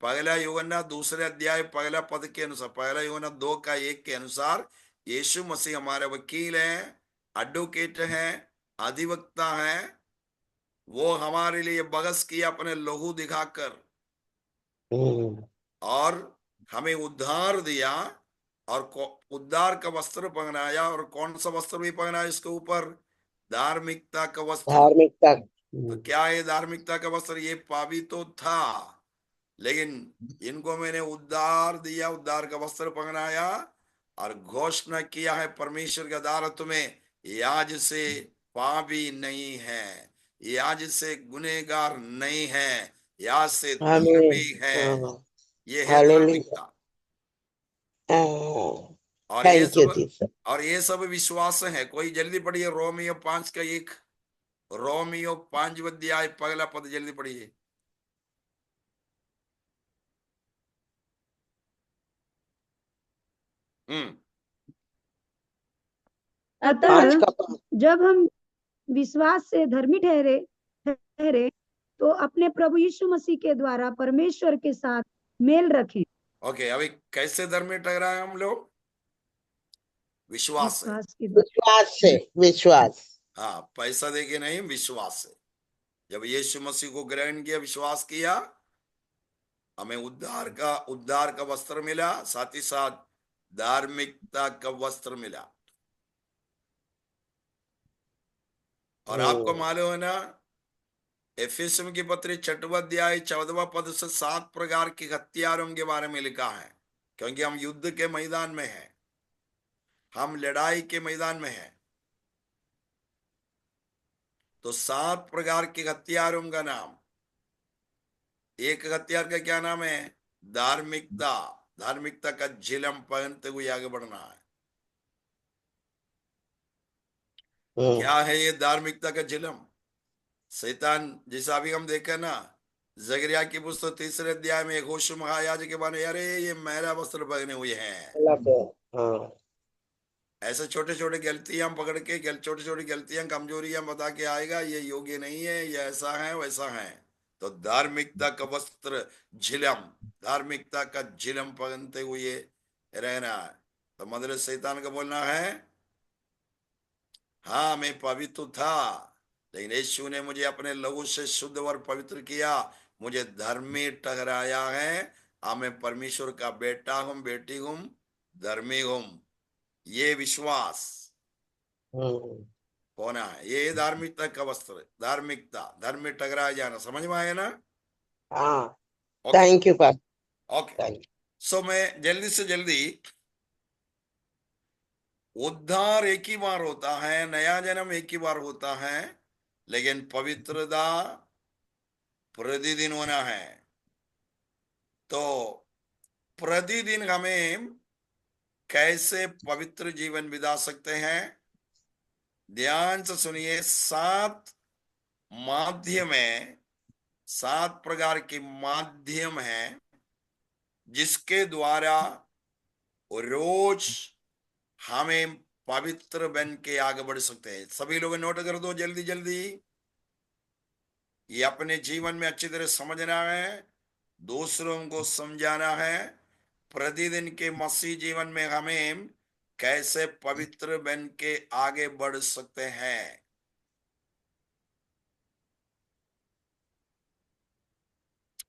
पहला यूहन्ना 2 अध्याय पहला पद के अनुसार, पहला यूहन्ना 2 का 1 के अनुसार, यीशु मसीह हमारे वकील हैं, एडवोकेट हैं, अधिवक्ता हैं। वो हमारे लिए बहस किया अपने लहू दिखाकर, हम्म, और हमें उद्धार दिया, और उद्धार का वस्त्र पहनाया। और कौन सा वस्त्र भी पहनाया इसके ऊपर? धार्मिकता का वस्त्र। धार्मिकता। तो क्या है धार्मिकता का वस्त्र? ये पापी तो था, लेकिन इनको मैंने उद्धार दिया, उद्धार का वस्त्र पहनाया, और घोषणा किया है परमेश्वर की अदालत में, याज से पापी नहीं है, याज से गुनहगार नहीं है, याज से हमें। धर्मी है। हाँ। ये है हालेलुया। धार्मिकता। और ये थैंक यू सब, जीसस। और ये सब विश्वास है। कोई जल्दी पढ़िए रोमियो 5 का 1, रोमियो 5 अध्याय पहला पद, जल्दी पढ़िए। हम्म। अतः 5 का 5। जब हम विश्वास से धर्मी ठहरे ठहरे तो अपने प्रभु यीशु मसीह के द्वारा परमेश्वर के साथ मेल रखें। ओके, अभी कैसे धर्मी ठहराए हम लोग? विश्वास है। विश्वास के द्वारा। विश्वास से, विश्वास। हाँ, पैसा दे के नहीं, विश्वास से। जब यीशु मसीह को ग्रहण किया, विश्वास किया, हमें उद्धार का वस्त्र मिला, साथ ही साथ धार्मिकता का वस्त्र मिला। और आपको मालूम है ना, एफेसियों की पत्री 6 अध्याय 14 पद से 7 प्रकार के हथियारों के बारे में लिखा है। क्योंकि हम युद्ध के मैदान में हैं, हम लड़ाई के मैदान में हैं। तो 7 प्रकार के हथियारों का नाम, एक हथियार का क्या नाम है? धार्मिकता। धार्मिकता का झिलम पहनते हुए आगे बढ़ना है। क्या है ये धार्मिकता का झिलम? शैतान, जैसा अभी हम देखे ना, जकरिया की पुस्तक 3 अध्याय में यहोशू महायाजक के बारे में, अरे ये मैला वस्त्र पहने हुए हैं। हाँ। ऐसे छोटे छोटे गलतियां पकड़ के, छोटी छोटी गलतियां, कमजोरियां बता के आएगा, ये योग्य नहीं है, ये ऐसा है, वैसा है। तो धार्मिकता का वस्त्र झिलम, धार्मिकता का झिलम पहनते हुए रहना है। तो मतलब शैतान का बोलना है हाँ मैं पवित्र था, लेकिन यीशु ने मुझे अपने लहू से शुद्ध और पवित्र किया, मुझे धर्मी ठहराया है। हाँ मैं परमेश्वर का बेटा हूं, बेटी हूं, धर्मी हूं। ये विश्वास होना है, ये धार्मिकता का वस्त्र, धार्मिकता, धर्म में टकराया जाना। समझ में आया ना? हाँ, okay thank you pastor, okay. Thank you. So मैं जल्दी से जल्दी, उद्धार एक ही बार होता है, नया जन्म एक ही बार होता है, लेकिन पवित्रता प्रतिदिन होना है। तो प्रतिदिन हमें कैसे पवित्र जीवन बिता सकते हैं? ध्यान से सुनिए। 7 माध्यम है, 7 प्रकार के माध्यम हैं जिसके द्वारा रोज हमें पवित्र बन के आगे बढ़ सकते हैं। सभी लोग नोट कर दो जल्दी जल्दी, ये अपने जीवन में अच्छी तरह समझना है, दूसरों को समझाना है। प्रतिदिन के मसीह जीवन में हमें कैसे पवित्र बन के आगे बढ़ सकते हैं।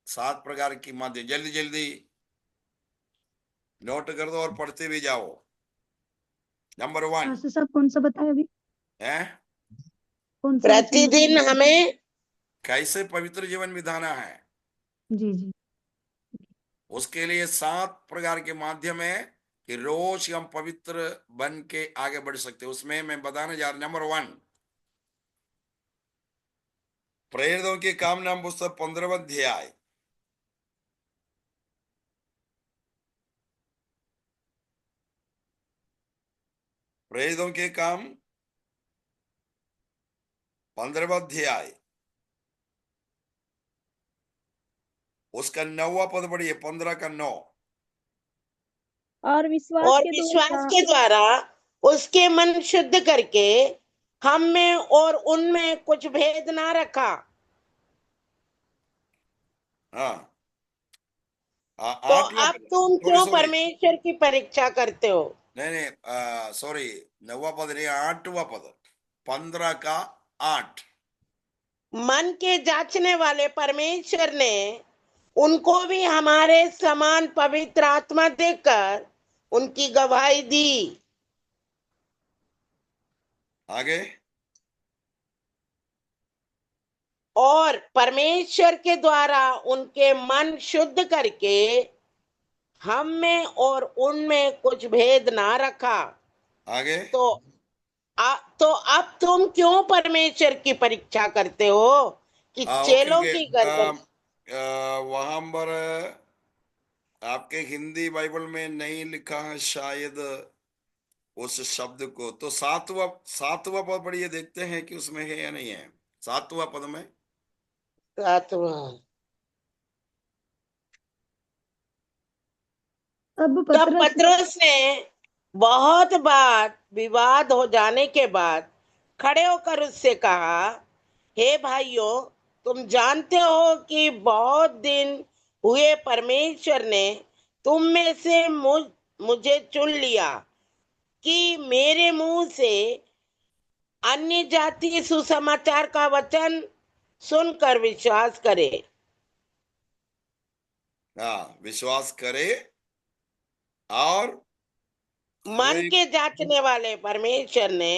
7 प्रकार की माध्यम, जल्दी जल्दी नोट कर दो और पढ़ते भी जाओ। नंबर 1 पास्टर साहब कौन सा बताया अभी? है कौन सा वचन प्रतिदिन बताया? हमें कैसे पवित्र जीवन बिताना है। जी जी। उसके लिए 7 प्रकार के माध्यम है कि रोज हम पवित्र बन के आगे बढ़ सकते हैं। उसमें मैं बताने जा रहा। नंबर 1, प्रेरितों के काम नाम पुस्तक 15वां अध्याय, प्रेरितों के काम 15वां अध्याय, उसका 9वां पद पढ़िए, 15 का 9। और विश्वास और के विश्वास द्वारा के द्वारा उसके मन शुद्ध करके हम में और उनमें कुछ भेद ना रखा। हाँ तो 8वां अब पद, तुम सॉरी क्यों सॉरी, परमेश्वर की परीक्षा करते हो? नहीं नहीं सॉरी, 9वां पद नहीं, 8वां पद, 15 का 8। मन के जांचने वाले परमेश्वर ने उनको भी हमारे समान पवित्र आत्मा देकर उनकी गवाही दी। आगे, और परमेश्वर के द्वारा उनके मन शुद्ध करके हम में और उनमें कुछ भेद ना रखा। आगे, तो तो अब तुम क्यों परमेश्वर की परीक्षा करते हो कि ओके चेलों ओके, की गर्दन? वहां पर आपके हिंदी बाइबल में नहीं लिखा है शायद उस शब्द को, तो 7वां पद पढ़िए, देखते हैं कि उसमें है या नहीं है। 7वां पद में, तब तब पतरस पतरस ने बहुत बार विवाद हो जाने के बाद खड़े होकर उससे कहा, हे भाइयों, तुम जानते हो कि बहुत दिन हुए परमेश्वर ने तुम में से मुझे चुन लिया कि मेरे मुंह से अन्य जाति सुसमाचार का वचन सुनकर विश्वास करे। हाँ विश्वास करे, और मन कोई, के जांचने वाले परमेश्वर ने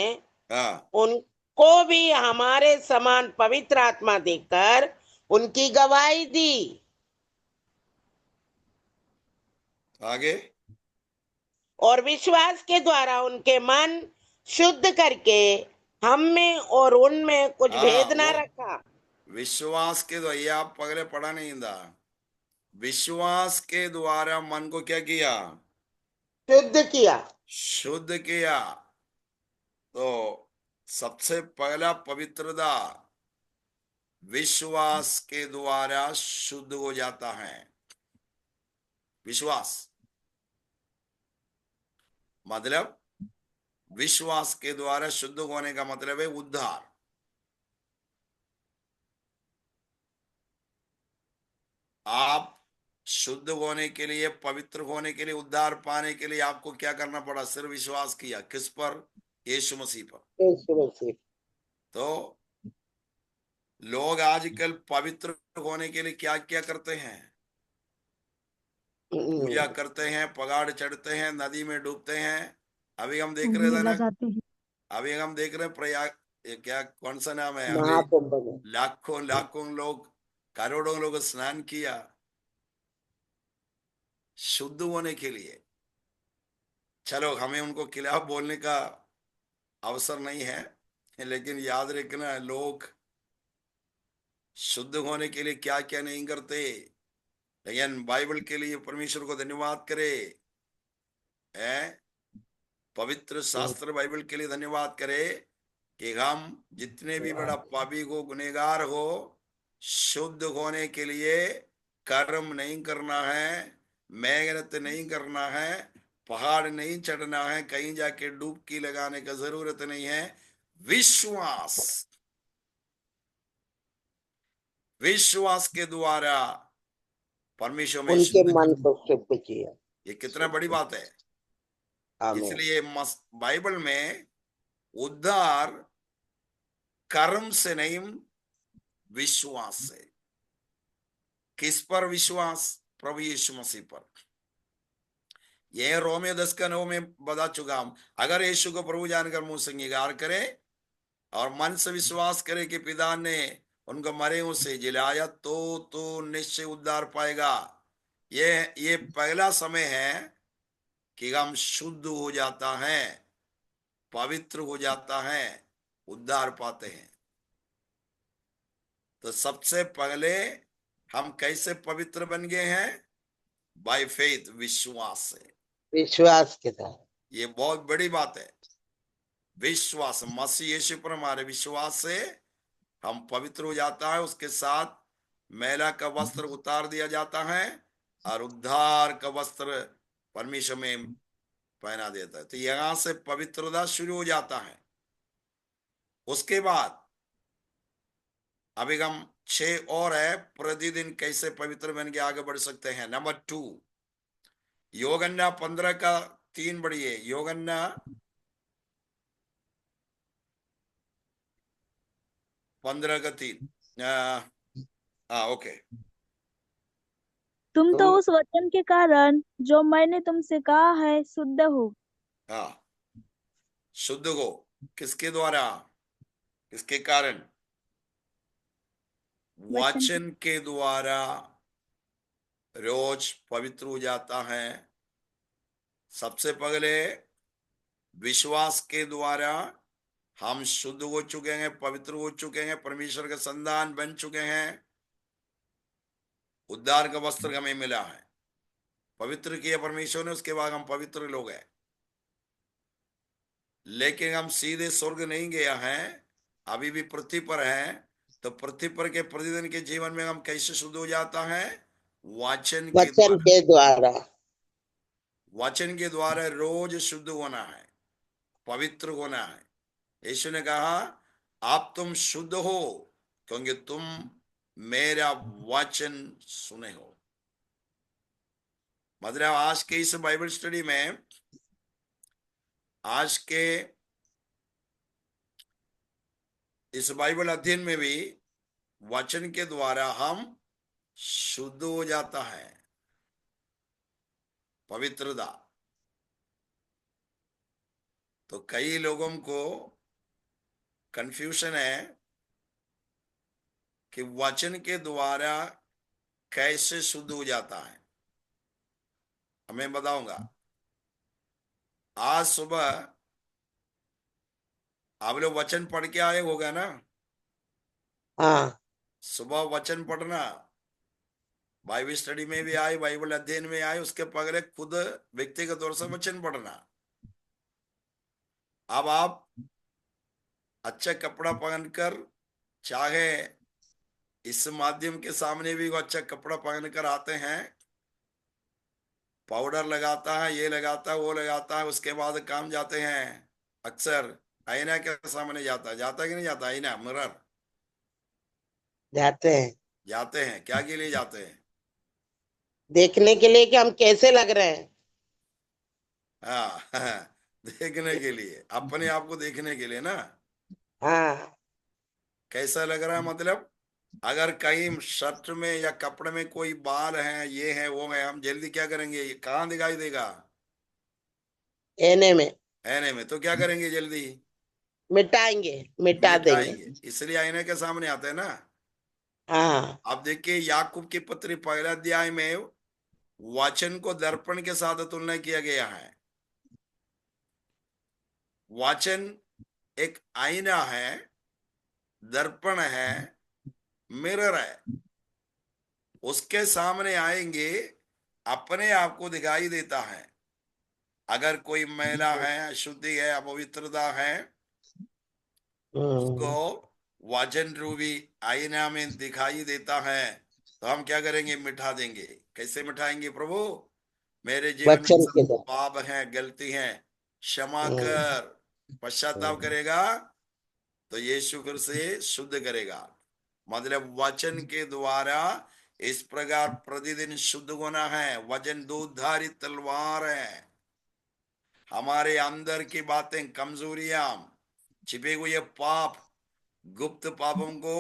हाँ उनको भी हमारे समान पवित्र आत्मा देकर उनकी गवाही दी। आगे, और विश्वास के द्वारा उनके मन शुद्ध करके हम में और उनमें कुछ भेद ना वो रखा। विश्वास के द्वारा, ये आप पहले पढ़ा नहीं था। विश्वास के द्वारा मन को क्या किया? शुद्ध किया। शुद्ध किया। तो सबसे पहला पवित्रता विश्वास के द्वारा शुद्ध हो जाता है। विश्वास मतलब, विश्वास के द्वारा शुद्ध होने का मतलब है उद्धार। आप शुद्ध होने के लिए, पवित्र होने के लिए, उद्धार पाने के लिए आपको क्या करना पड़ा? सिर्फ विश्वास किया। किस पर? यीशु मसीह पर। यीशु मसीह। तो लोग आजकल पवित्र होने के लिए क्या क्या करते हैं? पूजा करते हैं, पगाड़ चढ़ते हैं, नदी में डूबते हैं। अभी हम देख रहे थे मेला ना, जाते हैं। अभी हम देख रहे हैं प्रयाग, ये क्या, कौन सा नाम है, अभी महाकुंभ में लाखों लाखों लोग, करोड़ों लोग स्नान किया शुद्ध होने के लिए। चलो, हमें उनको खिलाफ बोलने का अवसर नहीं है, लेकिन याद रखना, लोग शुद्ध होने के लिए क्या क्या नहीं करते। लेकिन बाइबल के लिए परमेश्वर को धन्यवाद करे, है पवित्र शास्त्र बाइबल के लिए धन्यवाद करे कि हम जितने भी बड़ा पापी हो, गुनहगार हो, शुद्ध होने के लिए कर्म नहीं करना है, मेहनत नहीं करना है, पहाड़ नहीं चढ़ना है, कहीं जाके डुबकी लगाने का जरूरत नहीं है। विश्वास, विश्वास के द्वारा परमेश्वर में उनके शुद्ध मन कर। को शुद्ध किया। ये कितना बड़ी बात है। आमीन। इसलिए बाइबल में उद्धार कर्म से नहीं, विश्वास से। किस पर विश्वास? प्रभु यीशु मसीह पर। यह रोमियो 10:9 में बता चुका हूं। अगर यीशु को प्रभु जानकर मुंह से अंगीकार करे और मन से विश्वास करे कि पिता ने उनको मरे हुए से जिलाया, तो निश्चय उद्धार पाएगा। ये पहला समय है कि हम शुद्ध हो जाता है, पवित्र हो जाता है, उद्धार पाते हैं। तो सबसे पहले हम कैसे पवित्र बन गए हैं? बाय फेथ, विश्वास से। विश्वास के साथ। ये बहुत बड़ी बात है। विश्वास, मसीह यीशु पर हमारे विश्वास से हम पवित्र हो जाता है। उसके साथ मैला का वस्त्र उतार दिया जाता है और उद्धार का वस्त्र परमेश्वर में पहना देता है। तो यहां से पवित्रता शुरू हो जाता है। उसके बाद अभी हम 6 और है, प्रतिदिन कैसे पवित्र बन के आगे बढ़ सकते हैं। नंबर 2, योगन्ना 15:3 बढ़िए। योगन्ना 15:3। ओके। तुम तो तुम उस वचन के कारण जो मैंने तुमसे कहा है शुद्ध हो। हाँ, शुद्ध हो। किसके द्वारा? किसके कारण? वचन वचन के द्वारा रोज पवित्र हो जाता है। सबसे पहले विश्वास के द्वारा हम शुद्ध हो चुके हैं, पवित्र हो चुके हैं, परमेश्वर के संतान बन चुके हैं, उद्धार का वस्त्र हमें मिला है, पवित्र किया परमेश्वर ने। उसके बाद हम पवित्र लोग हैं। लेकिन हम सीधे स्वर्ग नहीं गया हैं, अभी भी पृथ्वी पर हैं। तो पृथ्वी पर के प्रतिदिन के जीवन में हम कैसे शुद्ध हो जाता है? वचन के वचन द्वारा। के द्वारा। वचन के द्वारा रोज शुद्ध होना है, पवित्र होना है। यीशु ने कहा, आप तुम शुद्ध हो क्योंकि तुम मेरा वचन सुने हो। मतलब आज के इस बाइबल स्टडी में, आज के इस बाइबल अध्ययन में भी वचन के द्वारा हम शुद्ध हो जाता है, पवित्रता। तो कई लोगों को कंफ्यूजन है कि वचन के द्वारा कैसे शुद्ध हो जाता है। मैं बताऊंगा। आज सुबह आप लोग वचन पढ़ के आए होगा ना? हाँ। सुबह वचन पढ़ना, बाइबल स्टडी में भी आए, बाइबल अध्ययन में आए, उसके पहले खुद व्यक्तिगत तौर से वचन पढ़ना। अब आप अच्छा कपड़ा पहनकर, चाहे इस माध्यम के सामने भी वो अच्छा कपड़ा पहनकर आते हैं, पाउडर लगाता है, ये लगाता है, वो लगाता है, उसके बाद काम जाते हैं, अक्सर आईना के सामने जाता है कि नहीं जाता? आईना, मिरर जाते हैं। जाते हैं। क्या के लिए जाते हैं? देखने के लिए कि हम कैसे लग रहे हैं। हाँ देखने के लिए, अपने आप को देखने के लिए ना, हाँ कैसा लग रहा है मतलब। अगर कहीं शर्ट में या कपड़े में कोई बाल है, ये है वो है, हम जल्दी क्या करेंगे, ये कहाँ दिखाई देगा, एने में आईने में। तो क्या करेंगे, जल्दी मिटाएंगे, मिटा देंगे। मिटाएंगे, इसलिए आईने के सामने आते हैं ना। हाँ अब देखिए याकूब की पत्री पहला अध्याय में वचन को दर्पण के साथ तुलना किया गया है। वचन एक आईना है, दर्पण है, मिरर है। उसके सामने आएंगे, अपने आप को दिखाई देता है। अगर कोई महिला है, अशुद्धि है, अपवित्रता है, उसको वचन रूपी आईना में दिखाई देता है, तो हम क्या करेंगे, मिटा देंगे। कैसे मिटाएंगे, प्रभु मेरे जीवन में वचन के सब द्वारा। पाप है, गलती है, क्षमा हम्म, कर। पश्चाताप करेगा तो यीशु फिर से शुद्ध करेगा। मतलब वचन के द्वारा इस प्रकार प्रतिदिन शुद्ध होना है। वचन दूधारी तलवार है। हमारे अंदर की बातें, कमजोरियां, छिपे हुए पाप, गुप्त पापों को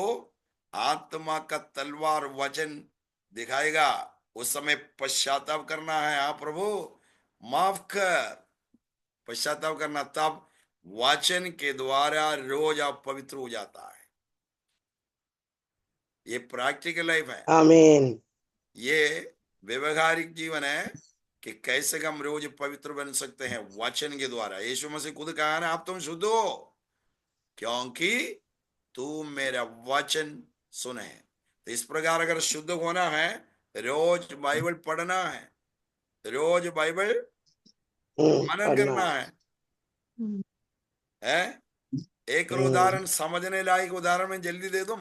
आत्मा का तलवार वचन दिखाएगा। उस समय पश्चाताप करना है, हाँ प्रभु माफ कर, पश्चाताप करना। तब वचन के द्वारा रोज आप पवित्र हो जाता है। ये प्रैक्टिकल लाइफ है, आमीन। ये व्यवहारिक जीवन है कि कैसे हम रोज पवित्र बन सकते हैं वचन के द्वारा। यीशु मसीह खुद कहा ना, आप तुम शुद्ध हो क्योंकि तू मेरा वचन सुने। तो इस प्रकार अगर शुद्ध होना है, रोज बाइबल पढ़ना है, रोज बाइबल मनन पढ़ना। करना है। एक और हम्म, उदाहरण, समझने लायक उदाहरण में जल्दी दे दूं।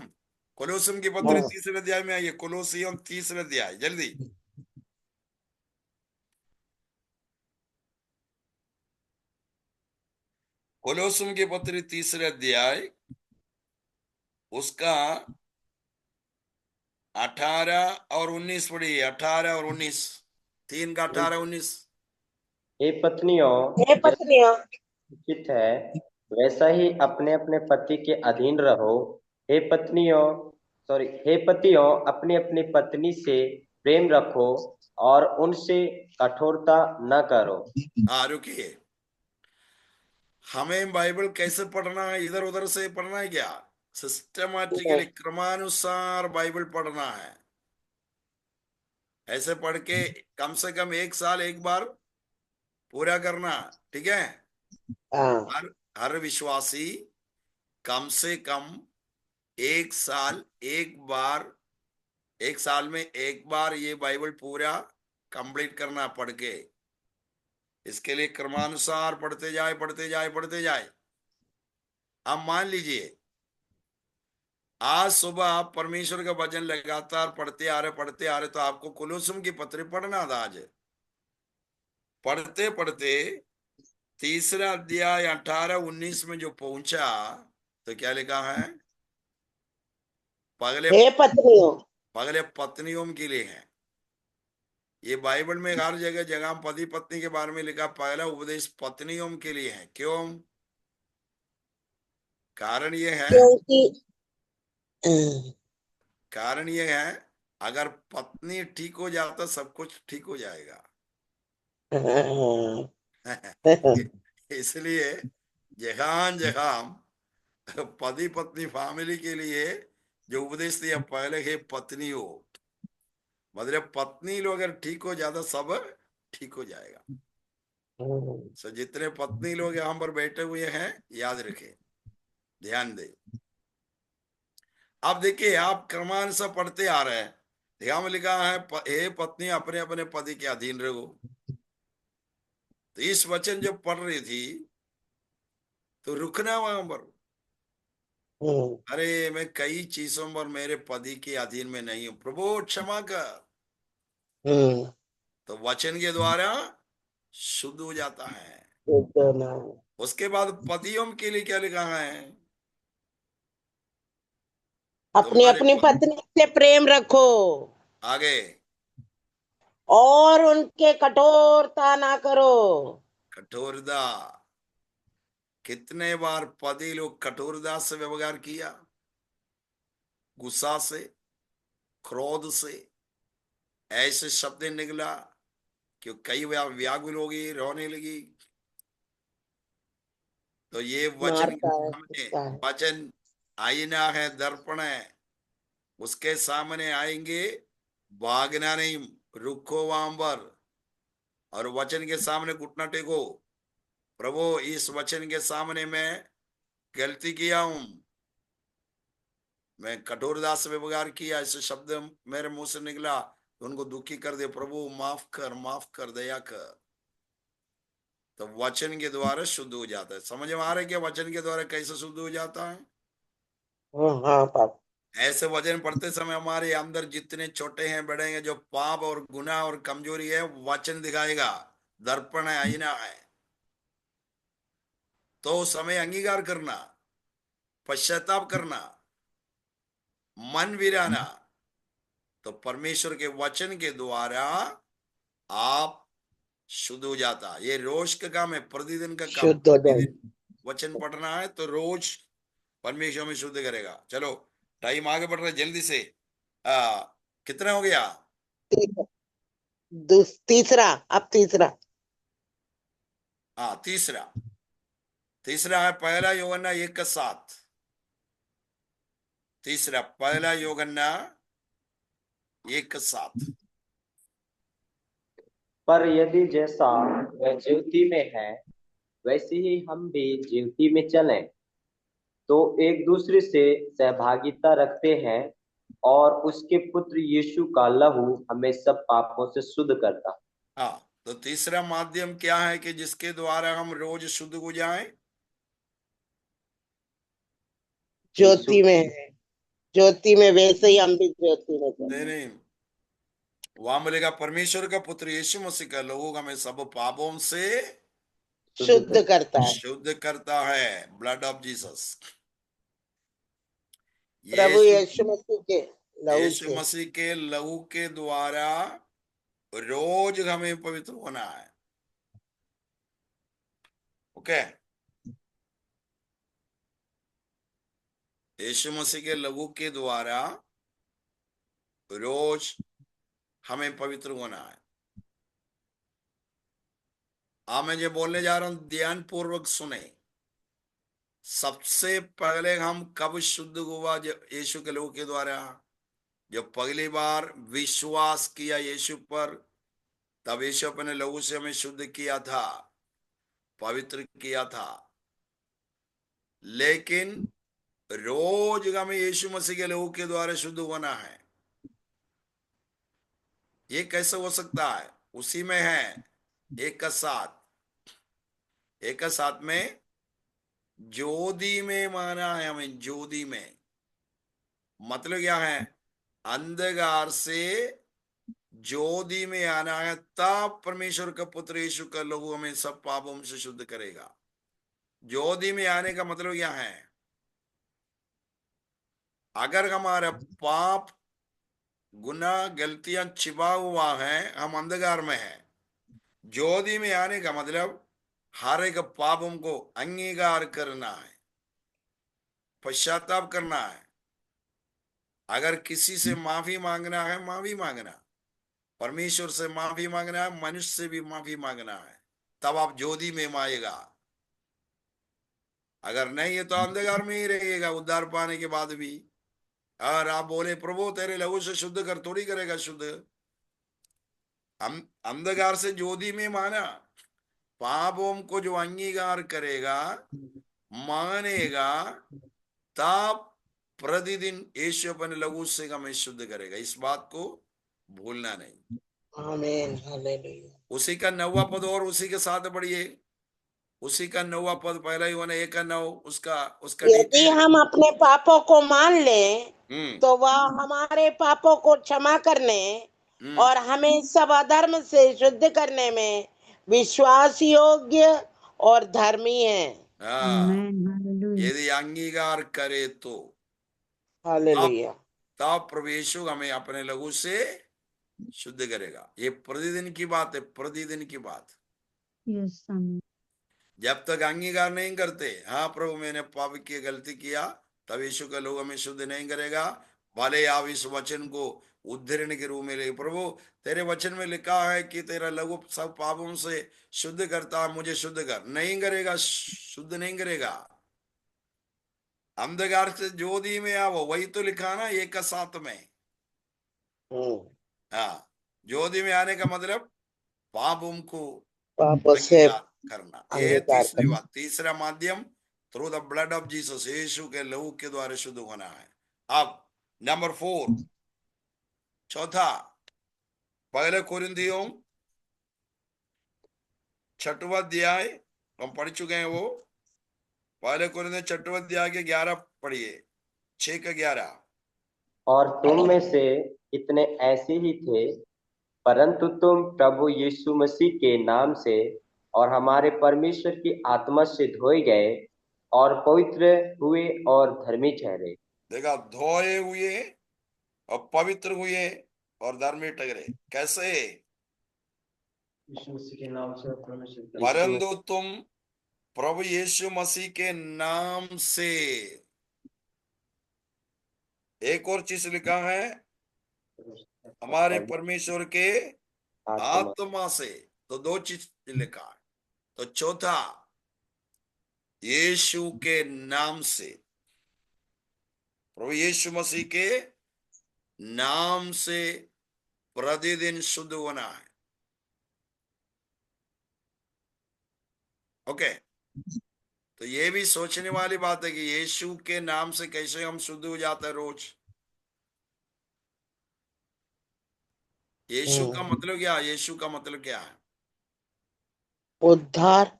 कोलोसियम की पत्री हाँ, 3 अध्याय में आइए, कोलोसियम 3 अध्याय जल्दी। कोलोसियम की पत्री 3 अध्याय, उसका 18 और 19 पढ़िए। 18 और 19, 3 का 18 19। हे पत्नियों, हे पत्नियों, उचित है वैसा ही अपने अपने पति के अधीन रहो। हे पत्नियों, हे पतियों, अपनी अपनी पत्नी से प्रेम रखो और उनसे कठोरता न करो। हाँ रुकिए, हमें बाइबल कैसे पढ़ना है, इधर उधर से पढ़ना है क्या, सिस्टमैटिकली क्रमानुसार बाइबल पढ़ना है। ऐसे पढ़ के कम से कम 1 साल एक बार पूरा करना, ठीक है। हाँ हर हर विश्वासी कम से कम 1 साल एक बार, 1 साल में एक बार ये बाइबल पूरा कंप्लीट करना पढ़ के। इसके लिए क्रमानुसार पढ़ते जाए, पढ़ते जाए, पढ़ते जाए। अब मान लीजिए आज सुबह आप परमेश्वर का वचन लगातार पढ़ते आ रहे, तो आपको कुलुसुम की पत्री पढ़ना था। आज पढ़ते पढ़ते 3 अध्याय 18 19 में जो पहुंचा, तो क्या लिखा है, पगले हे पत्नियों। पगले पत्नियों के लिए है। ये बाइबल में हर जगह जगह पति पत्नी के बारे में लिखा, पहला उपदेश पत्नियों के लिए है। क्यों, कारण ये है, क्योंकि कारण ये है, अगर पत्नी ठीक हो जाता सब कुछ ठीक हो जाएगा। इसलिए जहां जहां पति पत्नी फैमिली के लिए जो उपदेश दिया, पहले है पत्नी हो, मतलब पत्नी लोग अगर ठीक हो जाता सब ठीक हो जाएगा। सो जितने पत्नी लोग यहाँ पर बैठे हुए हैं, याद रखें, ध्यान दें। अब देखिए आप क्रमानुसार पढ़ते आ रहे हैं, यहाँ में लिखा है हे पत्नी अपने अपने पति के अधीन रहो। तो इस वचन जब पढ़ रही थी तो रुकना वहां पर, अरे मैं कई चीजों पर मेरे पति के अधीन में नहीं हूं, प्रभु क्षमा कर। तो वचन के द्वारा शुद्ध हो जाता है। उसके बाद पतियों के लिए क्या लिखा है, अपनी तुम्हारे अपनी पत्नी से प्रेम रखो। आगे और उनके कठोरता ना करो। कठोरता, कितने बार पति लोग कठोरता से व्यवहार किया, गुस्सा से, क्रोध से, ऐसे शब्द निकला कि कई बार व्याकुल हो गई, रोने लगी। तो ये वचन के मारता है, सामने, पीटता है। वचन आईना है, दर्पण है, उसके सामने आएंगे, भागना नहीं, रुको वहां पर और वचन के सामने घुटना टेको। प्रभु, इस वचन के सामने मैं गलती किया हूं, मैं कठोरता से व्यवहार किया, ऐसे शब्द मेरे मुंह से निकला तो उनको दुखी कर दे। प्रभु माफ कर, दया कर। तो वचन के द्वारा शुद्ध हो जाता है। समझ में आ रहा है क्या वचन के द्वारा कैसे शुद्ध हो जाता है? हाँ पाप। ऐसे वचन पढ़ते समय हमारे अंदर जितने छोटे हैं बड़े हैं, जो पाप और गुनाह और कमजोरी है, वचन दिखाएगा, दर्पण है, आईना है। तो समय अंगीकार करना, पश्चाताप करना, मन विराना, तो परमेश्वर के वचन के द्वारा आप शुद्ध हो जाता। ये रोज का काम है, प्रतिदिन का काम। शुद्ध हो जाए। प्रतिदिन वचन पढ़ना है तो रोज परमेश्वर में शुद्ध करेगा। चलो टाइम आगे बढ़ रहा है, जल्दी से। कितना हो गया? तीसरा, अब तीसरा। हाँ, तीसरा है पहला यूहन्ना 1:7। तीसरा पहला यूहन्ना 1:7। पर यदि जैसा वह ज्योति में है वैसे ही हम भी ज्योति में चलें, तो एक दूसरे से सहभागिता रखते हैं और उसके पुत्र यीशु का लहू हमें सब पापों से शुद्ध करता। हाँ, तो तीसरा माध्यम क्या है कि जिसके द्वारा हम रोज शुद्ध हो जाएं? ज्योति में है, ज्योति में, वैसे ही हम भी ज्योति में नहीं चलें। नहीं, वहां मिलेगा परमेश्वर का पुत्र यीशु मसीह का लहू हमें सब पापों से शुद्ध करता है। शुद्ध करता है। ब्लड ऑफ जीसस, प्रभु यीशु यीशु मसीह के लहू यीशु से। मसीह के लहू के द्वारा रोज हमें पवित्र होना है। ओके, यीशु मसीह के लहू के द्वारा रोज हमें पवित्र होना है। मैं जो बोलने जा रहा हूं ध्यान पूर्वक सुने। सबसे पहले हम कब शुद्ध हुआ? जब यीशु के लहू के द्वारा, जब पहली बार विश्वास किया यीशु पर, तब यीशु अपने लहू से हमें शुद्ध किया था, पवित्र किया था। लेकिन रोज हमें यीशु मसीह के लहू के द्वारा शुद्ध होना है। ये कैसे हो सकता है? उसी में है 1:7। 1:7 में ज्योति में माना है हमें। ज्योति में मतलब क्या है? अंधकार से ज्योति में आना है, तब परमेश्वर का पुत्र यीशु का लहू हमें सब पापों से शुद्ध करेगा। ज्योति में आने का मतलब क्या है? अगर हमारा पाप, गुनाह, गलतियां छिपा हुआ है, हम अंधकार में हैं। ज्योति में आने का मतलब हर एक पापों को अंगीकार करना है, पश्चाताप करना है। अगर किसी से माफी मांगना है, माफी मांगना, परमेश्वर से माफी मांगना है, मनुष्य से भी माफी मांगना है, तब आप ज्योति में आएगा। अगर नहीं है तो अंधकार में ही रहेगा उद्धार पाने के बाद भी। और आप बोले प्रभु तेरे लहू से शुद्ध कर, थोड़ी करेगा शुद्ध। अंधकार से ज्योति में माना, पापों को जो अंगीकार करेगा, मानेगा, तब प्रतिदिन यीशु अपने लहू से हमें शुद्ध करेगा। इस बात को भूलना नहीं। आमीन, हालेलुया। उसी का 9वां पद और उसी के साथ पढ़िए। उसी का 9वां पद, पहला यूहन्ना 1:9, उसका यदि डिटेल। हम अपने पापों को मान लें हम्म तो वह हमारे पापों को क्षमा करने हम्म और हमें सब अधर्म से शुद्ध करने में विश्वास योग्य और धर्मी है। हाँ, आमेन, हालेलुया। यदि अंगीकार करे तो हालेलुया। तब प्रभु यीशु हमें अपने लहू से शुद्ध करेगा। ये प्रतिदिन की बात है, प्रतिदिन की बात। यस आमीन। जब तक अंगीकार नहीं करते, हाँ प्रभु मैंने पाप की गलती किया, तब यीशु का लोग हमें शुद्ध नहीं करेगा। भले आप इस वचन को उद्धरण के रूप में ले, प्रभु तेरे वचन में लिखा है कि तेरा लघु सब पापों से शुद्ध करता है, मुझे शुद्ध कर, नहीं करेगा, शुद्ध नहीं करेगा। अंधकार से ज्योति में आओ, वही तो लिखा ना 1:7 में। हाँ, ज्योति में आने का मतलब पापों को पापों से अंगीकार करना। ये अंगीकार तीसरी करना। बात, तीसरा माध्यम through the blood of Jesus, यीशु के लहू के द्वारा शुद्ध होना है। अब नंबर 4, चौथा, पहले कुरिन्थियों 6वां अध्याय हम पढ़ चुके हैं। वो पहले कुरिन्थियों 6वां अध्याय के 11 पढ़िए, 6 का 11। और तुम में से कितने ऐसे ही थे, परंतु तुम प्रभु यीशु मसीह के नाम से और हमारे परमेश्वर की आत्मा से धोए गए और पवित्र हुए और धर्मी ठहरे। देखा, धोए हुए और पवित्र हुए और धर्मी ठहरे। कैसे? यीशु मसीह के नाम से और परमेश्वर की परंतु तुम प्रभु यीशु मसीह के नाम से। एक और चीज लिखा है, हमारे परमेश्वर के आत्मा से। तो 2 चीज लिखा है। तो चौथा, यीशु के नाम से, प्रभु यीशु मसीह के नाम से प्रतिदिन शुद्ध होना है। ओके, तो ये भी सोचने वाली बात है कि यीशु के नाम से कैसे हम शुद्ध हो जाते हैं रोज। यीशु का मतलब क्या? यीशु का मतलब क्या है? उद्धार।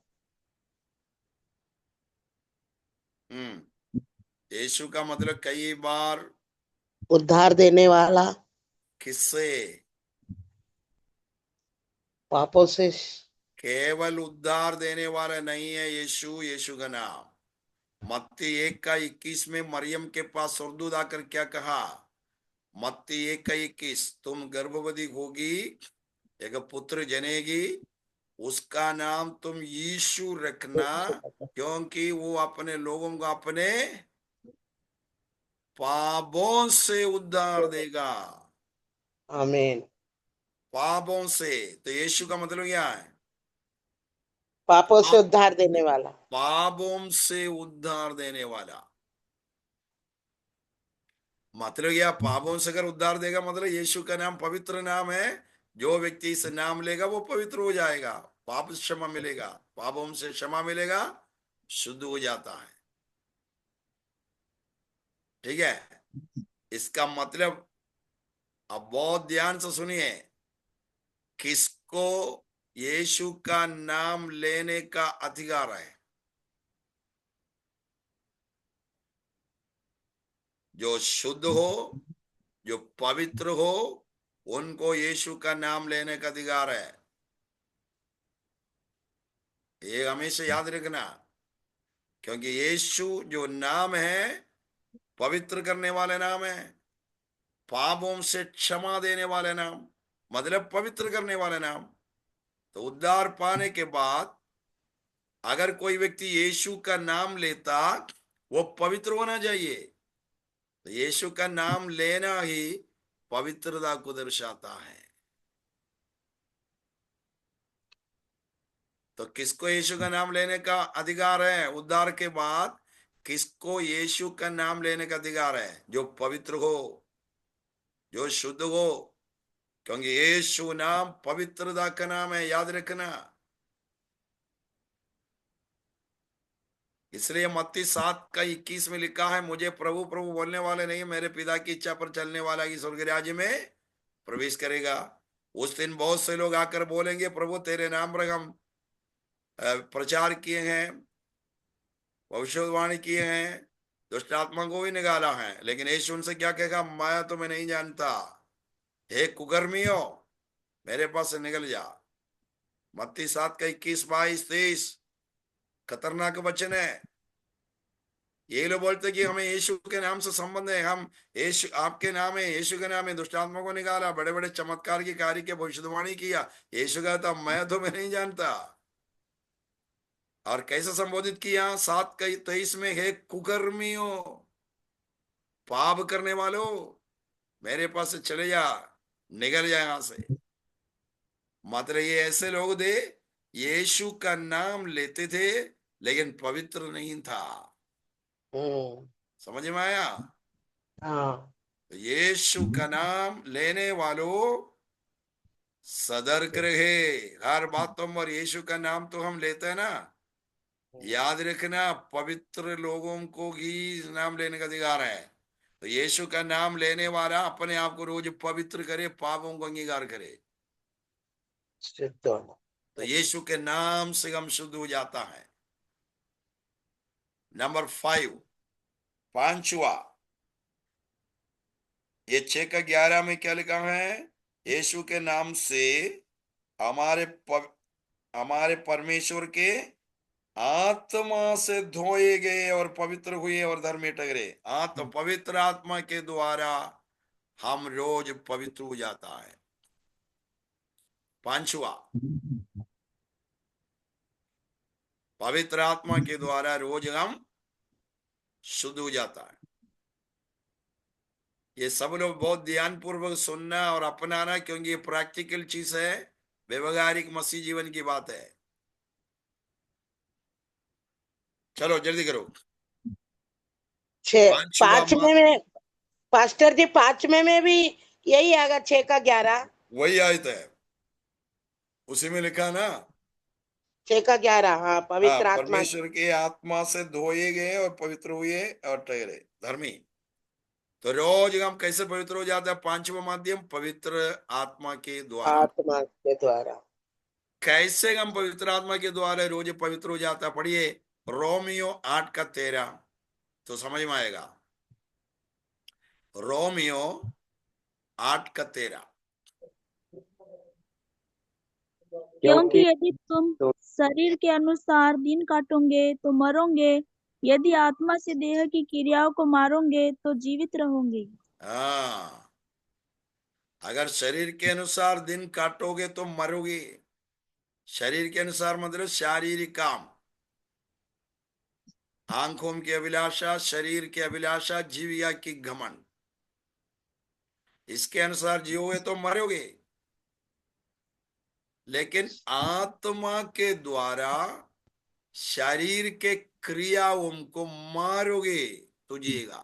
यीशु का मतलब कई बार उद्धार देने वाला, किससे? पापों से। केवल उद्धार देने वाला नहीं है यीशु, यीशु का नाम। मत्ती 1:21 में मरियम के पास स्वर्गदूत आकर क्या कहा? मत्ती 1:21, तुम गर्भवती होगी, एक पुत्र जनेगी, उसका नाम तुम यीशु रखना, क्योंकि वो अपने लोगों को अपने पापों से उद्धार देगा। आमीन। पापों से। तो यीशु का मतलब क्या है? पापों से उद्धार देने वाला। पापों से उद्धार देने वाला मतलब क्या? पापों से अगर उद्धार देगा मतलब यीशु का नाम पवित्र नाम है। जो व्यक्ति इस नाम लेगा वो पवित्र हो जाएगा, पाप से क्षमा मिलेगा, पापों से क्षमा मिलेगा, शुद्ध हो जाता है। ठीक है, इसका मतलब अब बहुत ध्यान से सुनिए, किसको यीशु का नाम लेने का अधिकार है? जो शुद्ध हो, जो पवित्र हो, उनको यीशु का नाम लेने का अधिकार है। ये हमेशा याद रखना, क्योंकि यीशु जो नाम है पवित्र करने वाले नाम है, पापों से क्षमा देने वाले नाम, मतलब पवित्र करने वाले नाम। तो उद्धार पाने के बाद अगर कोई व्यक्ति यीशु का नाम लेता, वो पवित्र होना चाहिए। तो यीशु का नाम लेना ही पवित्रता को दर्शाता है। तो किसको यीशु का नाम लेने का अधिकार है? उद्धार के बाद किसको यीशु का नाम लेने का अधिकार है? जो पवित्र हो, जो शुद्ध हो, क्योंकि यीशु नाम पवित्रता का नाम है, याद रखना। इसलिए मत्ती 7:21 में लिखा है, मुझे प्रभु प्रभु बोलने वाले नहीं, मेरे पिता की इच्छा पर चलने वाला ही स्वर्ग राज्य में प्रवेश करेगा। उस दिन बहुत से लोग आकर बोलेंगे, प्रभु तेरे नाम पर हम प्रचार किए हैं, भविष्यवाणी किए हैं, दुष्ट आत्मा को भी निकाला है, लेकिन यीशु उनसे क्या कहेगा? मैं तुम्हें नहीं जानता, हे कुकर्मियों, मेरे पास से निकल जा। मत्ती 7:21, 22, 23 खतरनाक वचन है। ये लोग बोलते कि हमें यीशु के नाम से संबंध है, हम यीशु आपके नाम है, यीशु के नाम है दुष्ट आत्मा को निकाला, बड़े बड़े चमत्कार की कार्य की भविष्यवाणी किया। यीशु कहता मैं तुम्हें नहीं जानता। और कैसे संबोधित किया 7:23 में, हे कुकर्मियों, पाप करने वालों, मेरे पास से चले जा, निकल जा यहां से। मतलब ये ऐसे लोग थे यीशु का नाम लेते थे लेकिन पवित्र नहीं था। समझ में आया? हाँ यीशु का नाम लेने वालों सतर्क रहे। हर बातों पर यीशु का नाम तो हम लेते हैं ना, याद रखना पवित्र लोगों को ही नाम लेने का अधिकार है। तो यीशु का नाम लेने वाला अपने आप को रोज पवित्र करे, पापों को अंगीकार करे, शुद्ध होना। तो यीशु के नाम से हम शुद्ध हो जाता है। नंबर 5, पांचवा, ये 6:11 में क्या लिखा है? यीशु के नाम से हमारे परमेश्वर के आत्मा से धोए गए और पवित्र हुए और धर्मी ठहरे। पवित्र आत्मा के द्वारा हम रोज पवित्र हो जाता है। पांचवा, पवित्र आत्मा के द्वारा रोज हम शुद्ध हो जाता है। ये सब लोग बहुत ध्यान पूर्वक सुनना और अपनाना, क्योंकि ये प्रैक्टिकल चीज है, व्यवहारिक मसीह जीवन की बात है। चलो जल्दी करो। पांचवा पांचवें में पास्टर जी, 5वें में भी यही आएगा 6:11। वही आयत है, उसी में लिखा ना 6:11। हाँ, पवित्र आत्मा। परमेश्वर के आत्मा से धोए गए और पवित्र हुए और ठहरे धर्मी। तो रोज हम कैसे पवित्र हो जाते हैं? पांचवा माध्यम पवित्र आत्मा के द्वारा। आत्मा के द्वारा। कैसे हम पवित्र आत्मा के द्वारा रोज पवित्र हो जाता है? पढ़िए रोमियो 8:13, तो समझ में आएगा। रोमियो 8:13। क्योंकि यदि तुम शरीर के अनुसार दिन काटोगे तो मरोगे, यदि आत्मा से देह की क्रियाओं को मारोगे तो जीवित रहोगे। हाँ, अगर शरीर के अनुसार दिन काटोगे तो मरोगे। शरीर के अनुसार मतलब शारीरिक काम, आंखों की अभिलाषा, शरीर की अभिलाषा, जीविया की घमंड, इसके अनुसार जियोगे तो मरोगे। लेकिन आत्मा के द्वारा शरीर के क्रियाओं को मारोगे तो जिएगा।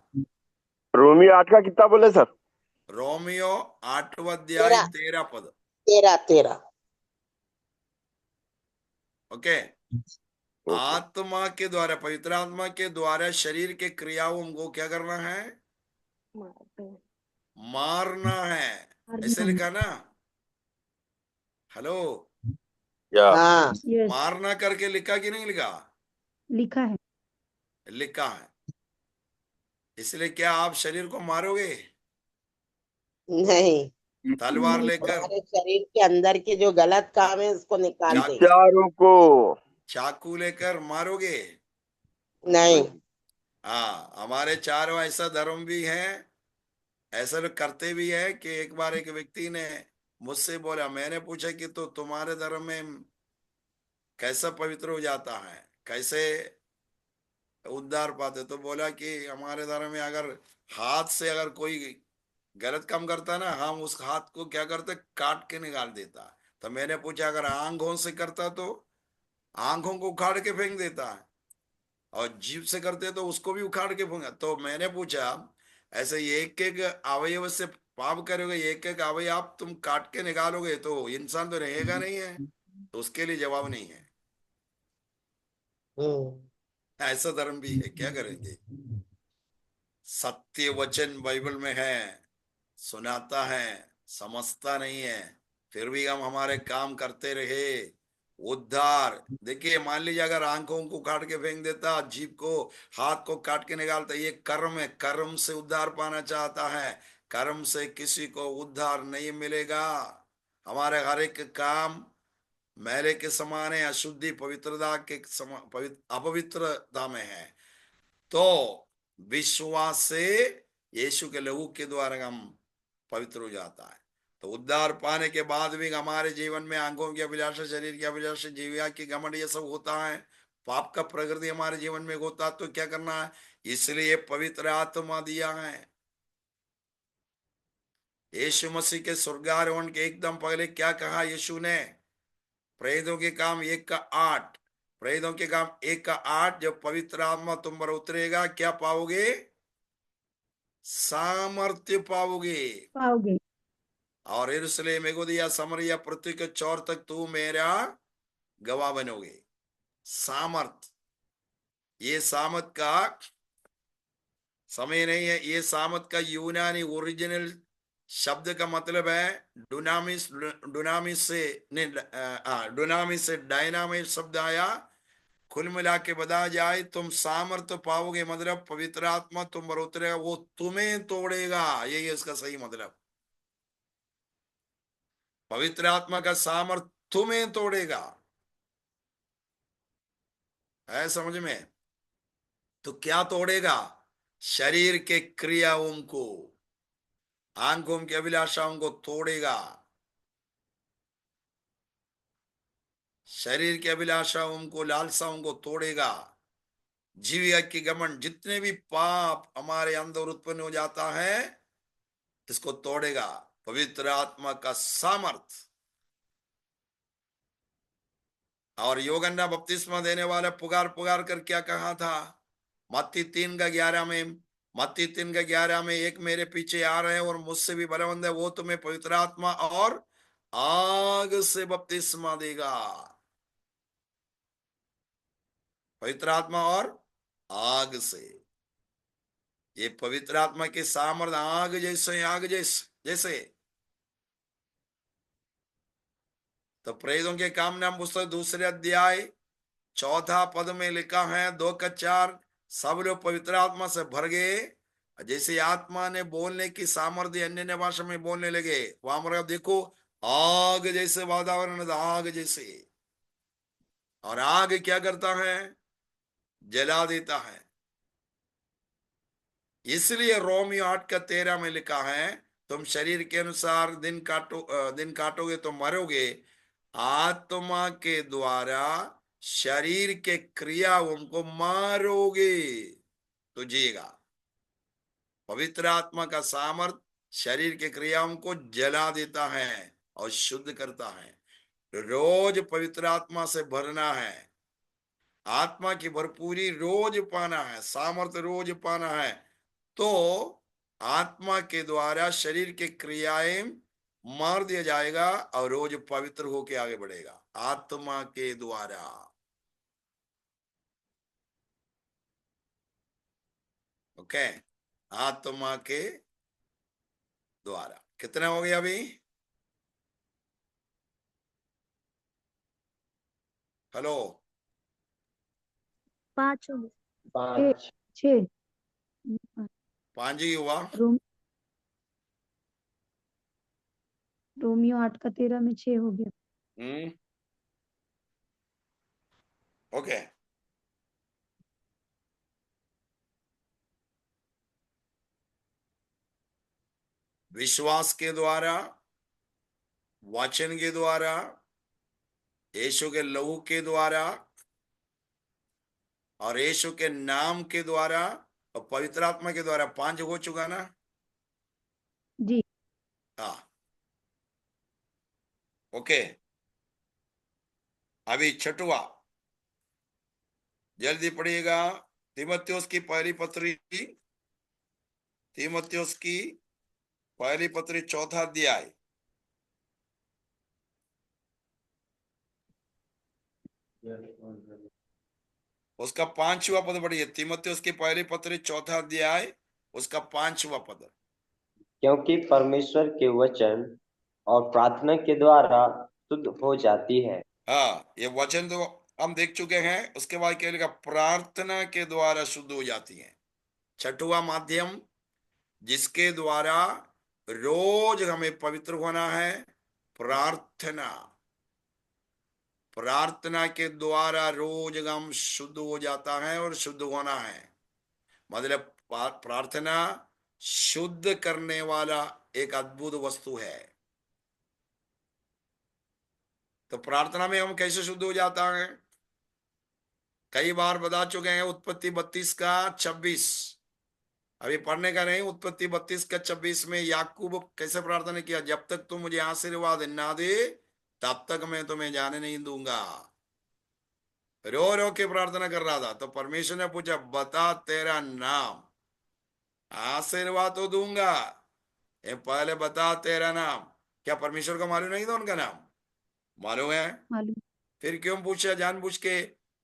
रोमी 8 का कितना बोले सर? रोमियो 8वां अध्याय 13 पद। 13। ओके, आत्मा के द्वारा, पवित्र आत्मा के द्वारा शरीर के क्रियाओं को क्या करना है? मारना है। ऐसे लिखा ना? हेलो, हाँ, यस, मारना करके लिखा कि नहीं लिखा? लिखा है। लिखा है। इसलिए क्या आप शरीर को मारोगे? नहीं, तलवार नहीं, लेकर, हमारे शरीर के अंदर के जो गलत काम है उसको निकाल दे। विचारों को चाकू लेकर मारोगे? नहीं। हाँ, हमारे चारों ऐसा धर्म भी है, ऐसा लोग करते भी है कि एक बार एक व्यक्ति ने मुझसे बोला, मैंने पूछा कि तो तुम्हारे धर्म में कैसा पवित्र हो जाता है, कैसे उद्धार पाते? तो बोला कि हमारे धर्म में अगर हाथ से अगर कोई गलत काम करता ना, हम उस हाथ को क्या करते? काट के निकाल देता। तो मैंने पूछा अगर आंखों से करता तो आंखों को उखाड़ के फेंक देता है, और जीभ से करते तो उसको भी उखाड़ के फेंका। तो मैंने पूछा ऐसे एक एक अवयव से पाप करोगे, एक एक अवयव तुम काट के निकालोगे तो इंसान तो रहेगा नहीं है? तो उसके लिए जवाब नहीं है। ऐसा धर्म भी है, क्या करेंगे? सत्य वचन बाइबल में है, सुनाता है, समझता नहीं है, फिर भी हम हमारे काम करते रहे। उद्धार देखिए, मान लीजिए अगर आंखों को काट के फेंक देता, जीभ को, हाथ को काट के निकालता, ये कर्म है। कर्म से उद्धार पाना चाहता है, कर्म से किसी को उद्धार नहीं मिलेगा। हमारे हर एक काम मैले के समान है, अशुद्धि पवित्रता के अपवित्रता में है। तो विश्वास से यीशु के लहू के द्वारा हम पवित्र हो जाता है। तो उद्धार पाने के बाद भी हमारे जीवन में आंखों की अभिलाषा, शरीर की अभिलाषा, जीविया की घमंड, ये सब होता है। पाप का प्रकृति हमारे जीवन में होता, तो क्या करना है? इसलिए पवित्र आत्मा दिया है। यीशु मसीह के स्वर्गारोहण के एकदम पहले क्या कहा यीशु ने? प्रेरितों के काम 1:8, प्रेरितों के काम 1:8, जब पवित्र आत्मा तुम पर उतरेगा क्या पाओगे? सामर्थ्य पाओगे। पाओगे। और यरूशलेम, यहूदिया, समरिया, पृथ्वी के चौर तक तू मेरा गवाह बनोगे। सामर्थ, ये सामर्थ का समय नहीं है, ये सामर्थ का यूनानी ओरिजिनल शब्द का मतलब है डुनामिस। डुनामिस से नहीं, डुनामिस से डायनामिस शब्द आया। कुल मिला के बताया जाए, तुम सामर्थ्य पाओगे, मतलब पवित्र आत्मा तुम पर उतरेगा, वो तुम्हें तोड़ेगा, यही है इसका सही मतलब। पवित्र आत्मा का सामर्थ तुम्हें तोड़ेगा, है समझ में? तो क्या तोड़ेगा? शरीर के क्रियाओं को, आंखों की अभिलाषाओं को तोड़ेगा। शरीर की अभिलाषाओं को, लालसाओं को तोड़ेगा। जीविया की घमंड, जितने भी पाप हमारे अंदर उत्पन्न हो जाता है, इसको तोड़ेगा पवित्र आत्मा का सामर्थ। और योगन्ना बपतिस्मा देने वाला पुकार पुकार कर क्या कहा था? मत्ती 3:11 में, मत्ती 3:11 में, एक मेरे पीछे आ रहे हैं और मुझसे भी बलवंत है, वो तुम्हें पवित्र आत्मा और आग से बपतिस्मा देगा। पवित्र आत्मा और आग से। ये पवित्र आत्मा के सामर्थ आग जैसे, आग जैसे। तो प्रेरितों के काम नाम पुस्तक 2 अध्याय 4 पद में लिखा है, 2:4, सब लोग पवित्र आत्मा से भर गए, जैसे आत्मा ने बोलने की सामर्थ्य, अन्य भाषा में बोलने लगे। वहां देखो, आग जैसे वातावरण, आग जैसे। और आग क्या करता है? जला देता है। इसलिए रोमियो 8:13 में लिखा है, तुम शरीर के अनुसार दिन काटोगे तो मरोगे, आत्मा के द्वारा शरीर के क्रियाओं को मारोगे तो जिएगा। पवित्र आत्मा का सामर्थ शरीर के क्रियाओं को जला देता है और शुद्ध करता है। रोज पवित्र आत्मा से भरना है, आत्मा की भरपूरी रोज पाना है, सामर्थ रोज पाना है, तो आत्मा के द्वारा शरीर के क्रियाएं मार दिया जाएगा और रोज पवित्र होके आगे बढ़ेगा आत्मा के द्वारा। ओके, आत्मा के द्वारा। कितना हो गया अभी? हेलो, 5 हो गए। 5। 6। 5 ही हुआ। रोमियो 8:13 में 6 हो गया। ओके, विश्वास के द्वारा, वचन के द्वारा, यीशु के लहू के द्वारा और यीशु के नाम के द्वारा और पवित्र आत्मा के द्वारा 5 हो चुका ना? जी। हाँ, ओके। अभी 6वां, जल्दी पढ़िएगा। तीमुथियुस की पहली पत्री, तीमुथियुस की पहली पत्री 4 अध्याय, उसका 5वां पद पढ़िए। तीमुथियुस की पहली पत्री 4 अध्याय, उसका 5वां पद। क्योंकि परमेश्वर के वचन और प्रार्थना के द्वारा शुद्ध हो जाती है। हाँ, ये वचन तो हम देख चुके हैं। उसके बाद क्या लिखा? प्रार्थना के द्वारा शुद्ध हो जाती है। 6वां माध्यम जिसके द्वारा रोज हमें पवित्र होना है, प्रार्थना। प्रार्थना के द्वारा रोज हम शुद्ध हो जाता है और शुद्ध होना है। मतलब प्रार्थना शुद्ध करने वाला एक अद्भुत वस्तु है। तो प्रार्थना में हम कैसे शुद्ध हो जाता है? कई बार बता चुके हैं, उत्पत्ति 32 का 26, अभी पढ़ने का नहीं। उत्पत्ति 32 का 26 में याकूब कैसे प्रार्थना किया, जब तक तुम मुझे आशीर्वाद ना दे तब तक मैं तुम्हें जाने नहीं दूंगा। रो रो के प्रार्थना कर रहा था। तो परमेश्वर ने पूछा, बता तेरा नाम। आशीर्वाद तो दूंगा, ये पहले बता तेरा नाम। क्या परमेश्वर को मालूम नहीं था उनका नाम? मालूम है। मालूम। फिर क्यों पूछा? जानबूझ के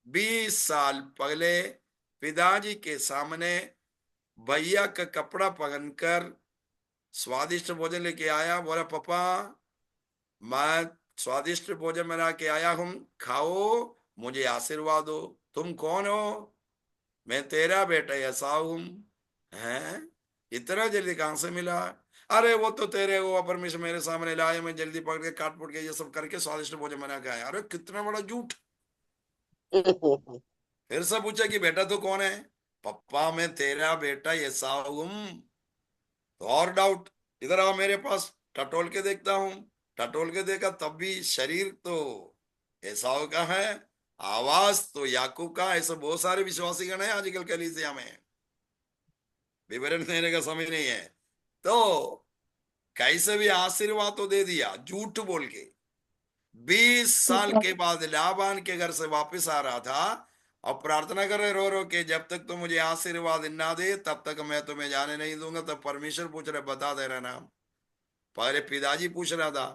20 साल पहले पिताजी के सामने भैया का कपड़ा पहनकर स्वादिष्ट भोजन लेके आया। बोला, पापा मैं स्वादिष्ट भोजन बना के आया हूं, खाओ, मुझे आशीर्वाद दो। तुम कौन हो? मैं तेरा बेटा एसाव हूं। हैं? इतना जल्दी कहां से मिला? अरे वो तो तेरे वो परमेश्वर मेरे सामने लाया, मैं जल्दी पकड़ के काट पड़ के ये सब करके स्वादिष्ट भोजन बना के आया। अरे कितना बड़ा झूठ। फिर से पूछा कि बेटा तू कौन है? पप्पा मैं तेरा बेटा एसाव हूं। तो और डाउट, इधर आओ मेरे पास, टटोल के देखता हूं। टटोल के देखा तब भी शरीर तो एसाव का है, आवाज तो याकूब का। ऐसे बहुत सारे विश्वासी गण है आजकल कलीसिया में, विवरण देने का समय नहीं है। तो कैसे भी आशीर्वाद तो दे दिया झूठ बोल के। 20 साल के बाद लाबान के घर से वापस आ रहा था और प्रार्थना कर रहे रो रो के, जब तक तुम मुझे आशीर्वाद ना दे तब तक मैं तुम्हें जाने नहीं दूंगा। तब परमेश्वर पूछ रहे, बता तेरा नाम। पहले पिताजी पूछ रहा था।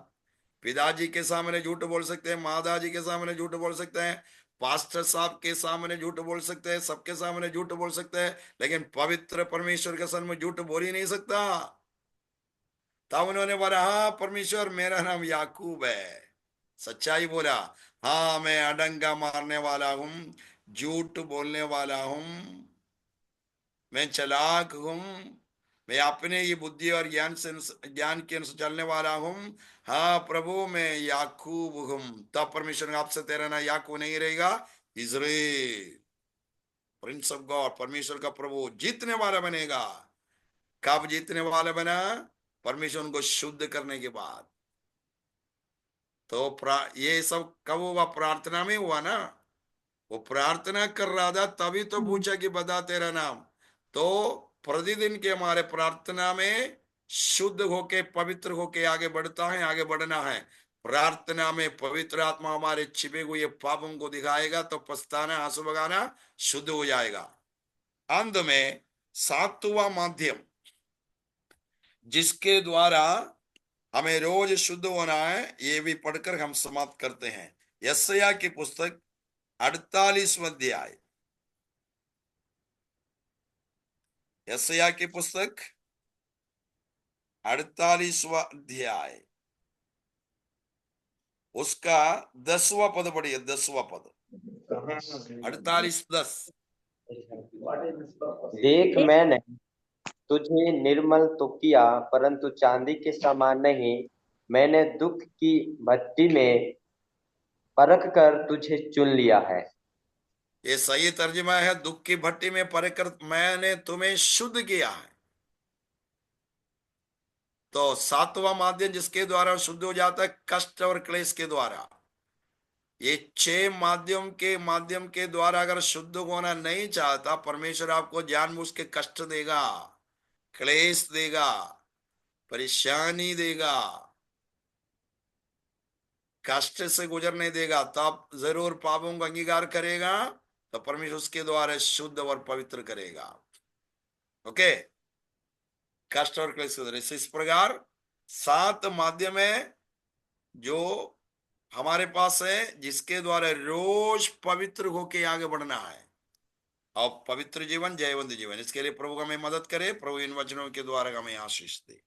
पिताजी के सामने झूठ बोल सकते हैं, माताजी के सामने झूठ बोल सकते हैं, पास्टर साहब के सामने झूठ बोल सकते हैं, सबके सामने झूठ बोल सकते हैं, लेकिन पवित्र परमेश्वर के सामने झूठ बोल ही नहीं सकता। तब उन्होंने बोला, हाँ परमेश्वर मेरा नाम याकूब है। सच्चाई बोला, हाँ मैं अडंगा मारने वाला हूं, झूठ बोलने वाला हूं, मैं चालाक हूं, मैं अपने ही बुद्धि और ज्ञान के अनुसार चलने वाला हूं। हाँ प्रभु मैं याकूब हूं। तब परमेश्वर ने, आपसे तेरा नाम याकूब नहीं रहेगा, इजराइल, प्रिंस ऑफ गॉड, परमेश्वर का प्रभु जीतने वाला बनेगा। कब जीतने वाला बना? परमेश्वर उनको शुद्ध करने के बाद। तो ये सब कब हुआ? प्रार्थना में हुआ ना। वो प्रार्थना कर रहा था तभी तो पूछा कि बता तेरा नाम। तो प्रतिदिन के हमारे प्रार्थना में शुद्ध होके पवित्र होके आगे बढ़ता है, आगे बढ़ना है। प्रार्थना में पवित्र आत्मा हमारे छिपे हुए पापों को दिखाएगा तो पछताना, आंसू बगाना शुद्ध हो जाएगा। अंत में 7वां माध्यम जिसके द्वारा हमें रोज शुद्ध होना है, ये भी पढ़कर हम समाप्त करते हैं। यशायाह की पुस्तक 48वां अध्याय, यशायाह की पुस्तक 48वां अध्याय, उसका 10वां पद पढ़िए। 10वां पद, 48:10। देख मैंने तुझे निर्मल तो किया, परंतु चांदी के समान नहीं। मैंने दुख की भट्टी में परख कर तुझे चुन लिया है। ये सही तर्जुमा है, दुख की भट्टी में परख कर मैंने तुम्हें शुद्ध किया है। तो 7वां माध्यम जिसके द्वारा शुद्ध हो जाता है, कष्ट और क्लेश के द्वारा। ये 6 माध्यम के द्वारा अगर शुद्ध होना नहीं चाहता, परमेश्वर आपको जानबूझ के कष्ट देगा, क्लेश देगा, परेशानी देगा, कष्ट से गुजरने देगा। तब जरूर पापों का अंगीकार करेगा तो परमेश्वर उसके द्वारा शुद्ध और पवित्र करेगा। ओके, कष्ट और क्लेश के द्वारा। इस प्रकार 7 माध्यम है जो हमारे पास है, जिसके द्वारा रोज पवित्र होके आगे बढ़ना है। और पवित्र जीवन, जयवंत जीवन, इसके लिए प्रभु हमें मदद करे। प्रभु इन वचनों के द्वारा हमें आशीष दे।